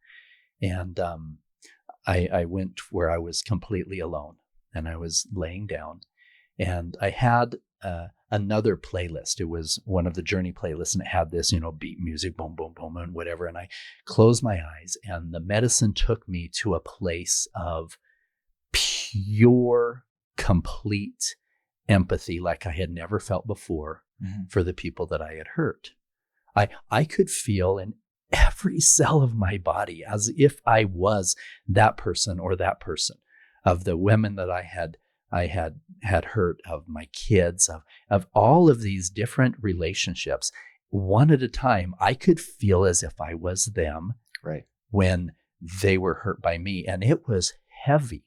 and I went where I was completely alone, and I was laying down, and I had another playlist. It was one of the Journey playlists, and it had this, beat music, boom, boom, boom, and whatever. And I closed my eyes, and the medicine took me to a place of pure, complete empathy like I had never felt before for the people that I had hurt. I could feel in every cell of my body as if I was that person or that person, of the women that I had hurt, of my kids, of all of these different relationships. One at a time, I could feel as if I was them when they were hurt by me. And it was heavy.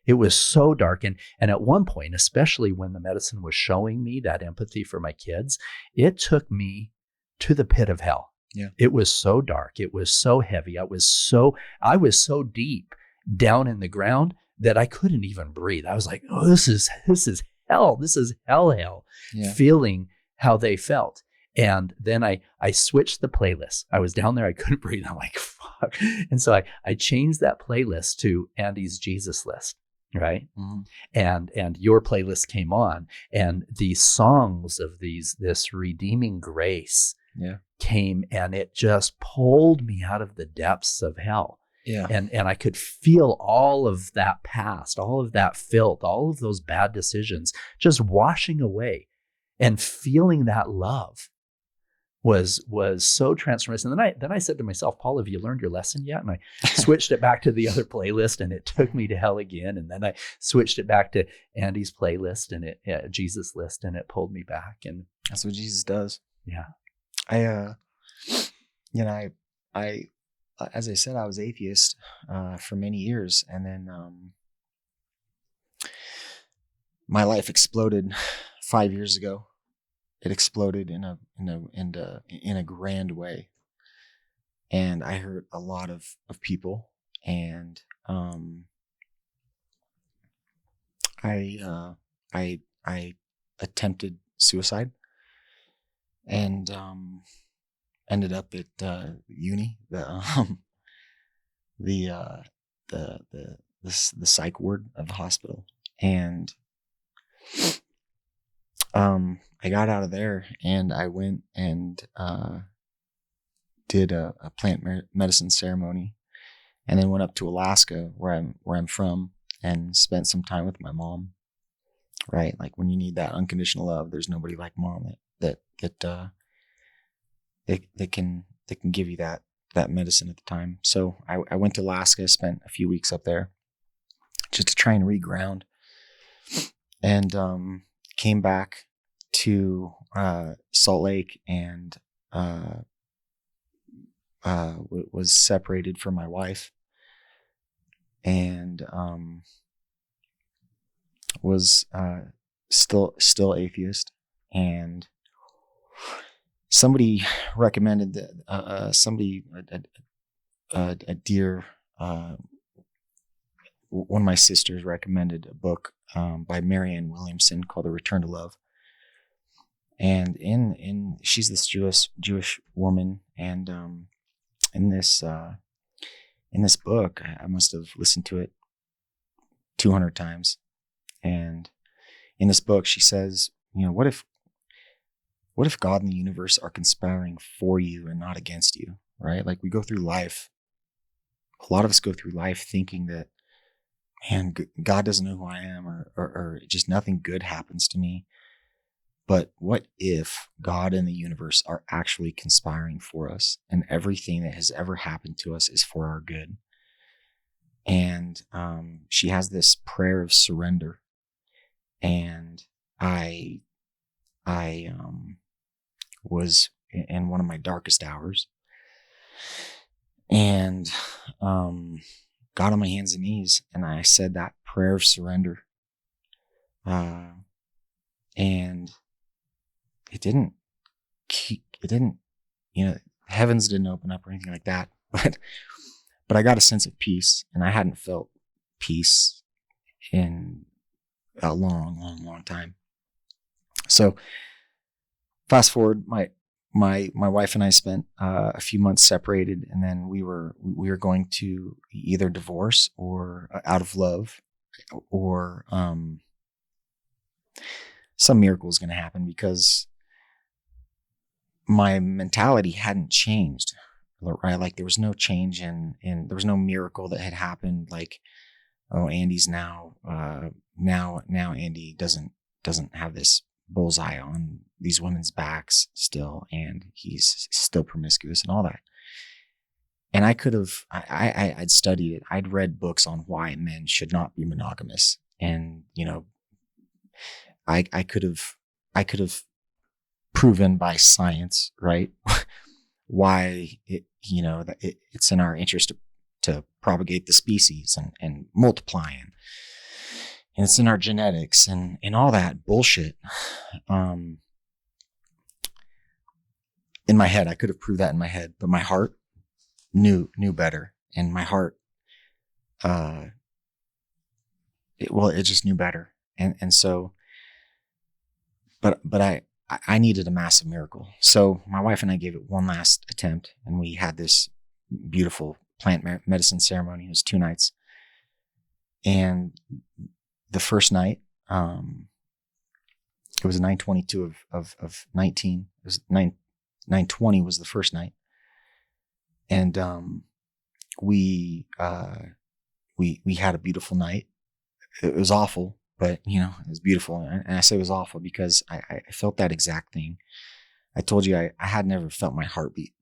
It was so dark. And at one point, especially when the medicine was showing me that empathy for my kids, it took me to the pit of hell. Yeah. It was so dark. It was so heavy. I was so deep down in the ground that I couldn't even breathe. I was like, oh, this is hell. This is hell. Yeah. Feeling how they felt. And then I switched the playlist. I was down there. I couldn't breathe. I'm like, fuck. And so I changed that playlist to Andy's Jesus list. Right. Mm-hmm. And your playlist came on, and these songs of this redeeming grace came, and it just pulled me out of the depths of hell. Yeah. And I could feel all of that past, all of that filth, all of those bad decisions just washing away, and feeling that love was so transformative. And then I said to myself, Paul, have you learned your lesson yet? And I switched it back to the other playlist, and it took me to hell again. And then I switched it back to Andy's playlist and Jesus list, and it pulled me back. And that's what Jesus does. Yeah. I as I said, I was atheist for many years, and then my life exploded 5 years ago. It exploded in a grand way, and I hurt a lot of people, and I attempted suicide, and ended up at uni, the psych ward of the hospital, and I got out of there, and I went and did a plant medicine ceremony, and then went up to Alaska, where I'm from, and spent some time with my mom. Right, like when you need that unconditional love, there's nobody like mom that can give you that medicine at the time. So I went to Alaska, spent a few weeks up there, just to try and reground, and came back to Salt Lake, and was separated from my wife, and was still atheist. And somebody recommended that a dear one of my sisters recommended a book by Marianne Williamson called The Return to Love. And she's this Jewish woman, and in this book, I must have listened to it 200 times. And in this book, she says, what if God and the universe are conspiring for you and not against you, right? Like, we go through life, a lot of us go through life thinking that, man, God doesn't know who I am, or just nothing good happens to me. But what if God and the universe are actually conspiring for us, and everything that has ever happened to us is for our good? And she has this prayer of surrender. And I was in one of my darkest hours, and got on my hands and knees, and I said that prayer of surrender. And it didn't, heavens didn't open up or anything like that, but I got a sense of peace, and I hadn't felt peace in a long time. So fast forward, my wife and I spent a few months separated, and then we were going to either divorce or out of love, or some miracle was going to happen, because my mentality hadn't changed, right? Like, there was no change in there was no miracle that had happened. Like, oh, Andy's now Andy doesn't have this bullseye on these women's backs still, and he's still promiscuous and all that. And I could have, I'd studied it. I'd read books on why men should not be monogamous. And, I could have proven by science, right? why it's in our interest to propagate the species and multiply, and it's in our genetics and all that bullshit. In my head, I could have proved that in my head, but my heart knew better, and my heart, it just knew better, and so, but I needed a massive miracle. So my wife and I gave it one last attempt, and we had this beautiful plant medicine ceremony. It was 2 nights, and the first night, it was 9/22 of 19. It was 9:20 was the first night. And we had a beautiful night. It was awful, but it was beautiful. And I say it was awful because I felt that exact thing. I told you I had never felt my heartbeat.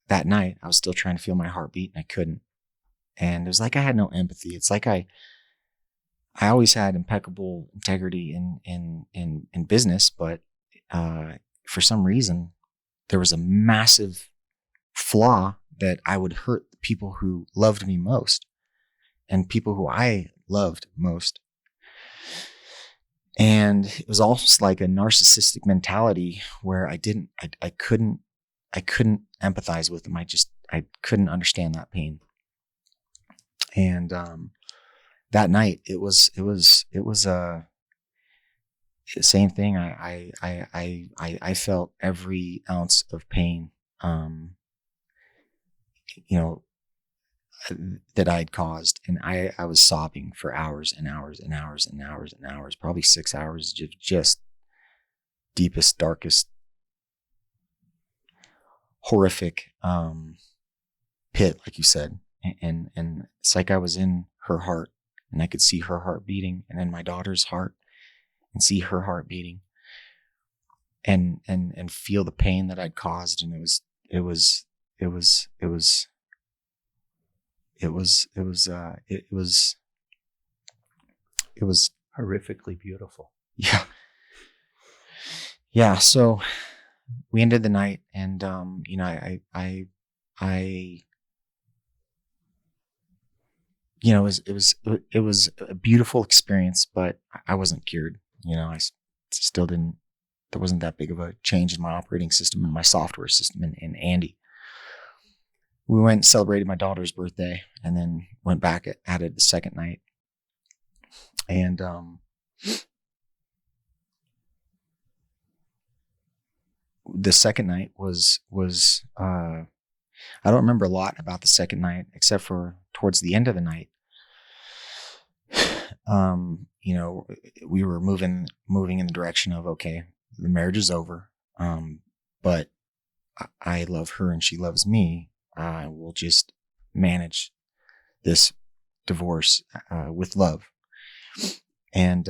That night I was still trying to feel my heartbeat and I couldn't. And it was like I had no empathy. It's like I always had impeccable integrity in business, but for some reason there was a massive flaw that I would hurt the people who loved me most and people who I loved most. And it was almost like a narcissistic mentality where I couldn't empathize with them. I couldn't understand that pain. And that night it was the same thing. I felt every ounce of pain, that I'd caused. And I was sobbing for hours and hours and hours and hours and hours, probably 6 hours, just deepest, darkest, horrific pit, like you said. And it's like I was in her heart and I could see her heart beating, and in my daughter's heart and see her heart beating and feel the pain that I'd caused. And it was horrifically beautiful. Yeah. Yeah. So we ended the night, and, it was a beautiful experience, but I wasn't cured. I still didn't, there wasn't that big of a change in my operating system and my software system in Andy. We went and celebrated my daughter's birthday and then went back at it the second night. And, the second night was I don't remember a lot about the second night, except for towards the end of the night. We were moving in the direction of, okay, the marriage is over. But I love her and she loves me. We'll just manage this divorce, with love. And,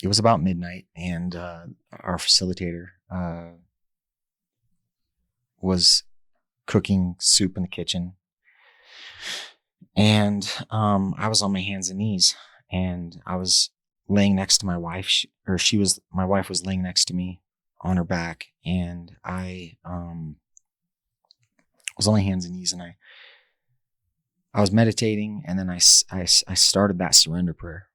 it was about midnight, and, our facilitator, was cooking soup in the kitchen. And I was on my hands and knees, and I was laying next to my wife, my wife was laying next to me on her back, and I was on my hands and knees, and I was meditating, and then I started that surrender prayer.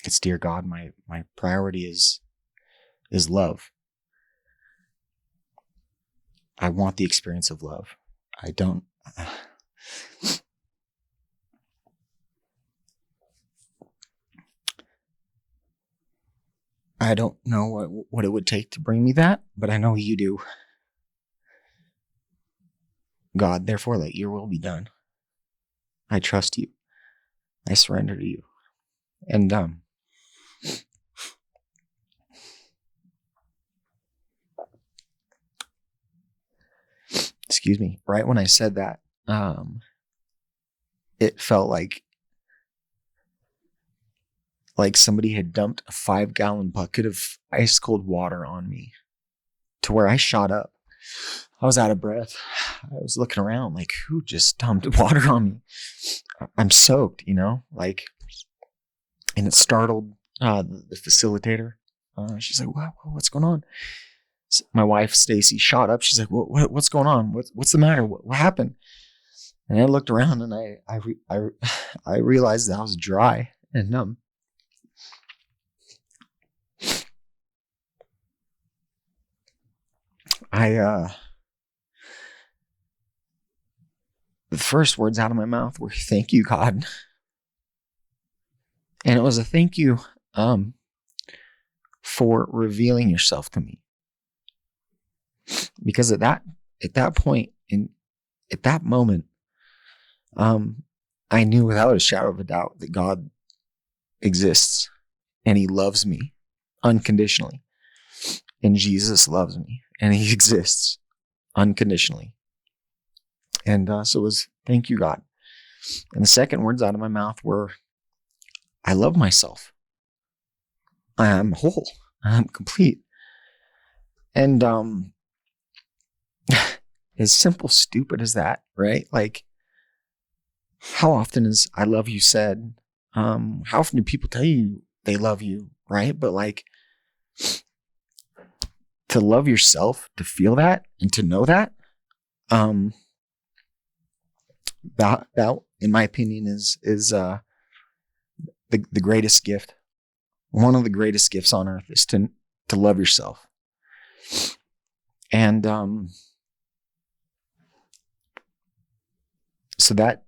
It's, dear God, my priority is love. I want the experience of love. I don't know what it would take to bring me that, but I know you do. God, therefore let your will be done. I trust you. I surrender to you. And excuse me, right when I said that, it felt like somebody had dumped a 5-gallon bucket of ice cold water on me, to where I shot up. I was out of breath. I was looking around like, who just dumped water on me? I'm soaked, and it startled the facilitator. She's like, what's going on? So my wife, Stacy, shot up. She's like, what's going on? What's the matter? What happened? And I looked around, and I realized that I was dry and numb. The first words out of my mouth were, thank you, God. And it was a thank you for revealing yourself to me. Because at that point, at that moment, I knew without a shadow of a doubt that God exists and he loves me unconditionally. And Jesus loves me and he exists unconditionally. And so it was, thank you, God. And the second words out of my mouth were, I love myself. I am whole. I am complete. And as simple, stupid as that, right? Like, how often is I love you said? How often do people tell you they love you, right? But like, to love yourself, to feel that, and to know that, that in my opinion is the greatest gift. One of the greatest gifts on earth is to love yourself. And so that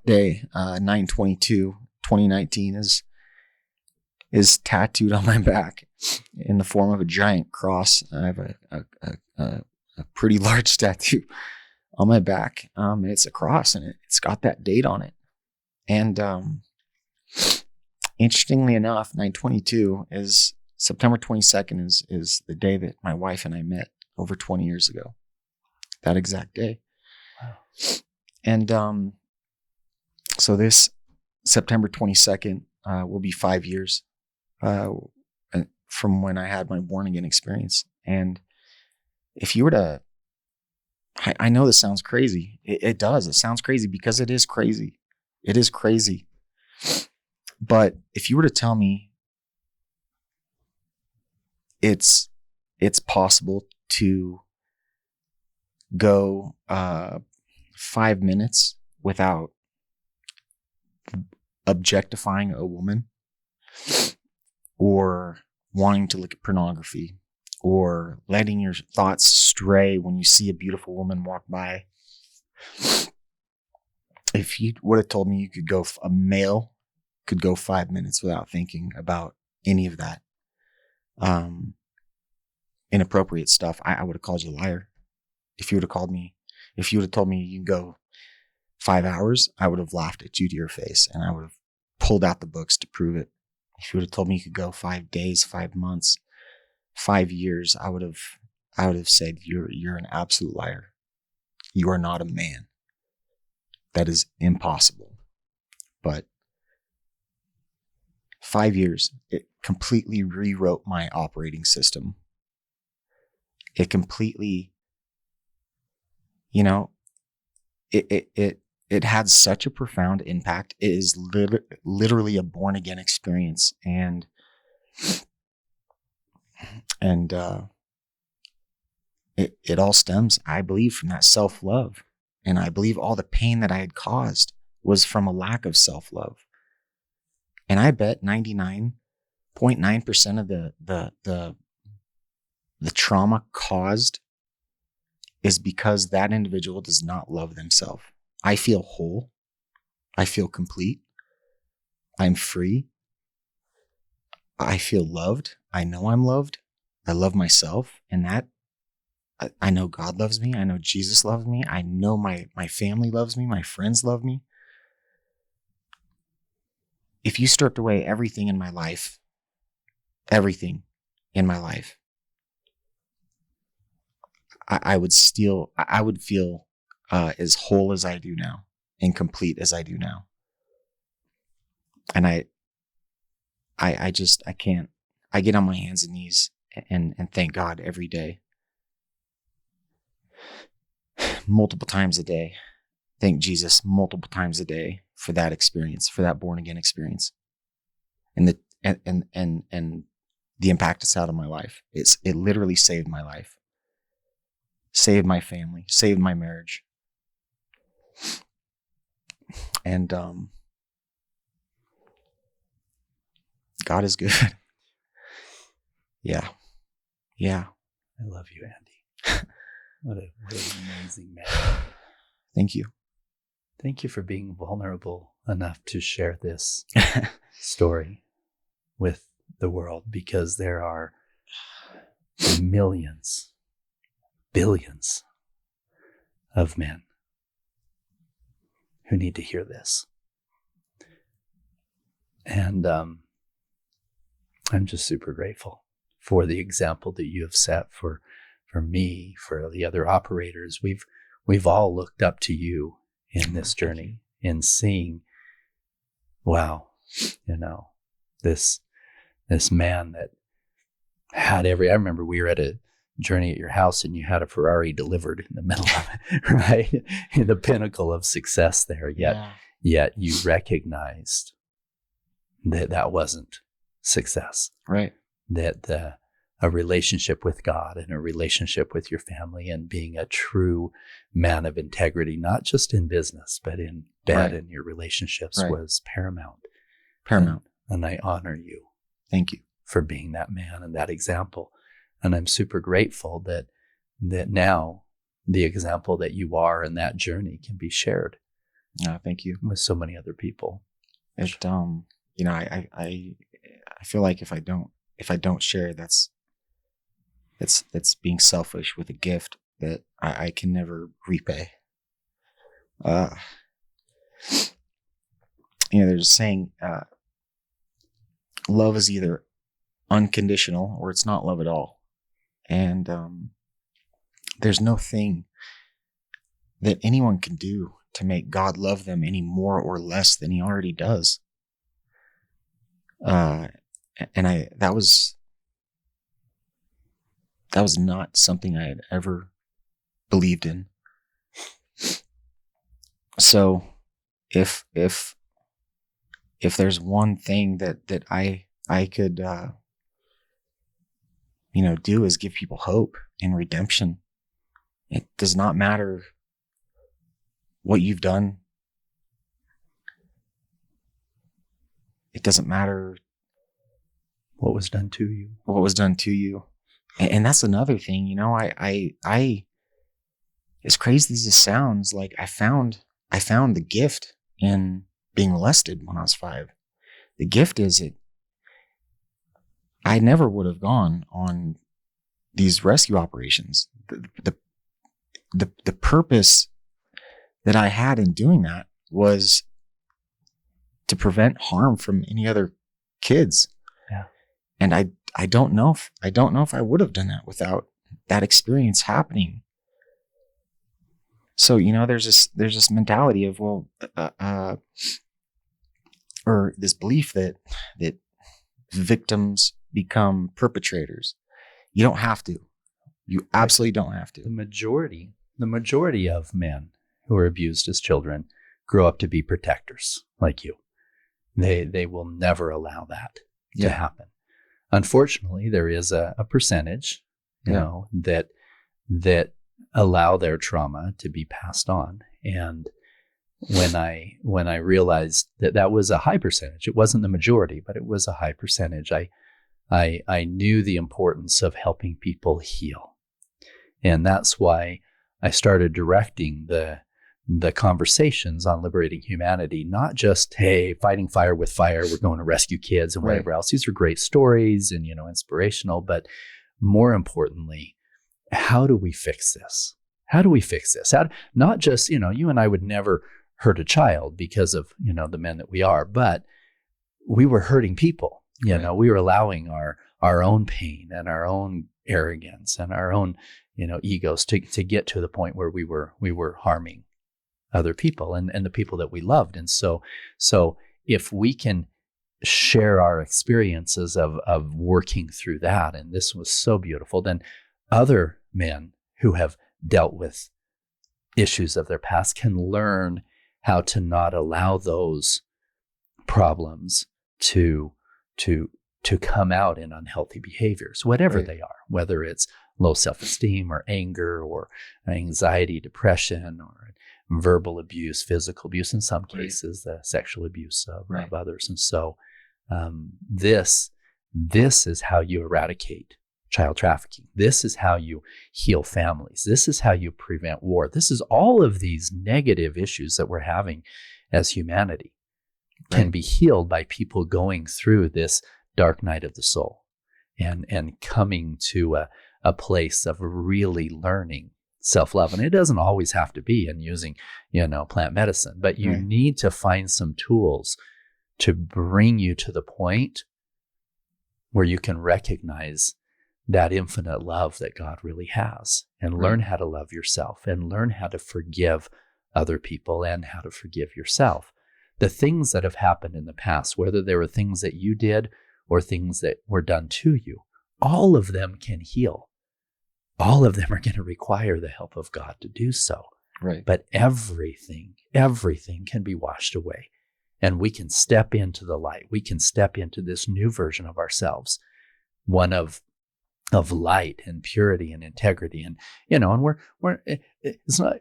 day, 9/22/2019 is tattooed on my back in the form of a giant cross. I have a pretty large tattoo on my back. And it's a cross, and it's got that date on it. And interestingly enough, 9/22 is September 22nd is the day that my wife and I met over 20 years ago. That exact day. Wow. And so this September 22nd will be 5 years from when I had my born again experience. And if you were to, I know this sounds crazy. It does. It sounds crazy because it is crazy. It is crazy. But if you were to tell me it's possible to go 5 minutes without objectifying a woman, or wanting to look at pornography, or letting your thoughts stray when you see a beautiful woman walk by. If you would have told me a male could go 5 minutes without thinking about any of that inappropriate stuff, I would have called you a liar. If you would have told me you can go 5 hours, I would have laughed at you to your face, and I would have pulled out the books to prove it. If you would have told me you could go 5 days, 5 months, 5 years, I would have said you're an absolute liar. You are not a man. That is impossible. But 5 years, it completely rewrote my operating system. It completely, it had such a profound impact. It is literally a born again experience. And it all stems, I believe, from that self-love. And I believe all the pain that I had caused was from a lack of self-love. And I bet 99.9% of the trauma caused is because that individual does not love themselves. I feel whole. I feel complete. I'm free. I feel loved. I know I'm loved. I love myself. And that, I know God loves me. I know Jesus loves me. I know my family loves me. My friends love me. If you stripped away everything in my life, I would feel as whole as I do now and complete as I do now. And I can't, I get on my hands and knees and thank God every day, multiple times a day. Thank Jesus multiple times a day for that experience, for that born again experience, and the impact it's had on my life. It literally saved my life, saved my family, saved my marriage, and God is good. Yeah. I love you, Andy. What an amazing man. Thank you. Thank you for being vulnerable enough to share this story with the world, because there are millions, billions of men who need to hear this. And I'm just super grateful for the example that you have set for me, for the other operators. We've all looked up to you in this journey, in seeing, wow, this man that had I remember we were at a journey at your house and you had a Ferrari delivered in the middle of it, right? In the pinnacle of success there. Yet you recognized that wasn't success. Right. That a relationship with God and a relationship with your family and being a true man of integrity, not just in business, but in bed and your relationships was paramount. And I honor you. Thank you for being that man and that example. And I'm super grateful that now the example that you are in that journey can be shared. Thank you. With so many other people. I feel like if I don't share, that's being selfish with a gift that I can never repay. There's a saying, love is either unconditional or it's not love at all. And there's no thing that anyone can do to make God love them any more or less than he already does. And that was not something I had ever believed in. So if there's one thing that I could do is give people hope and redemption. It does not matter what you've done. It doesn't matter what was done to you. And that's another thing, I as crazy as this sounds, like I found the gift in being molested when I was 5. The gift is I never would have gone on these rescue operations. The purpose that I had in doing that was to prevent harm from any other kids. Yeah. And I don't know if I would have done that without that experience happening. So, there's this mentality of, or this belief that victims become perpetrators. You don't have to. You absolutely don't have to. The majority of men who are abused as children grow up to be protectors like you. They will never allow that to happen. Unfortunately, there is a percentage, that allow their trauma to be passed on. And when I realized that was a high percentage, it wasn't the majority, but it was a high percentage, I knew the importance of helping people heal. And that's why I started directing the conversations on liberating humanity, not just, hey, fighting fire with fire, we're going to rescue kids and whatever else. These are great stories and, inspirational, but more importantly, how do we fix this? How do we fix this? Not just, you and I would never hurt a child because of, the men that we are, but we were hurting people. We were allowing our own pain and our own arrogance and our own, egos to get to the point where we were harming other people and the people that we loved. And so if we can share our experiences of working through that, and this was so beautiful, then other men who have dealt with issues of their past can learn how to not allow those problems to come out in unhealthy behaviors, whatever they are, whether it's low self-esteem or anger or anxiety, depression, or verbal abuse, physical abuse, in some cases, the sexual abuse of others. And so this is how you eradicate child trafficking. This is how you heal families. This is how you prevent war. This is all of these negative issues that we're having as humanity can be healed by people going through this dark night of the soul and coming to a place of really learning self-love. And it doesn't always have to be in using, plant medicine, but you need to find some tools to bring you to the point where you can recognize that infinite love that God really has, and learn how to love yourself, and learn how to forgive other people, and how to forgive yourself. The things that have happened in the past, whether they were things that you did or things that were done to you, all of them can heal. All of them are going to require the help of God to do so. Right. But everything can be washed away. And we can step into the light. We can step into this new version of ourselves, one of light and purity and integrity. And,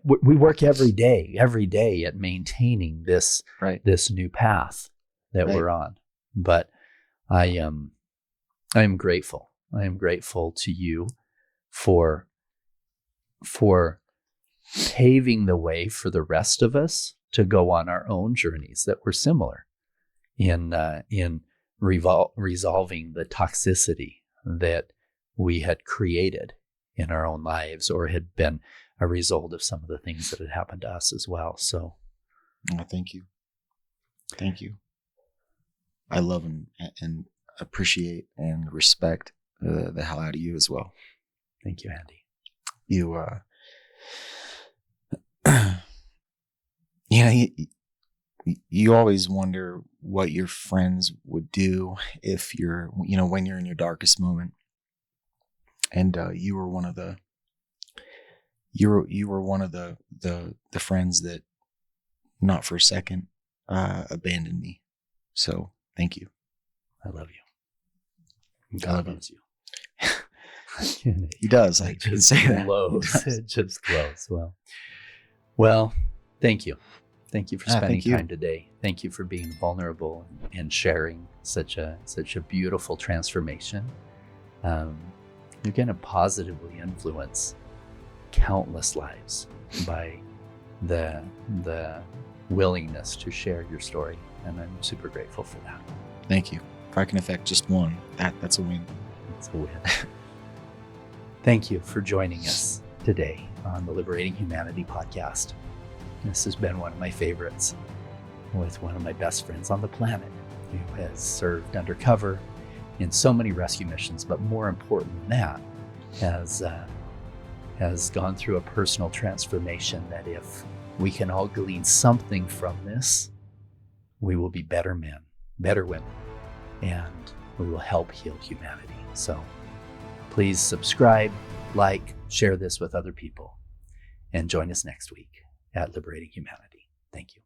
we work every day at maintaining this new path that we're on. But I am grateful. I am grateful to you for paving the way for the rest of us to go on our own journeys that were similar in resolving the toxicity that we had created in our own lives, or had been a result of some of the things that had happened to us as well. So, thank you. Thank you. I love and appreciate and respect the hell out of you as well. Thank you, Andy. You always wonder what your friends would do if when you're in your darkest moment. And you were one of the friends that, not for a second, abandoned me. So thank you. I love you. God loves you. He does. I can say that. It just glows. Well, thank you. Thank you for spending time today. Thank you for being vulnerable and sharing such a beautiful transformation. You're going to positively influence countless lives by the willingness to share your story, and I'm super grateful for that. Thank you. If I can affect just one, that's a win. It's a win. Thank you for joining us today on the Liberating Humanity podcast. This has been one of my favorites, with one of my best friends on the planet, who has served undercover in so many rescue missions, but more important than that, has gone through a personal transformation that, if we can all glean something from this, we will be better men, better women, and we will help heal humanity. So please subscribe, like, share this with other people, and join us next week at Liberating Humanity. Thank you.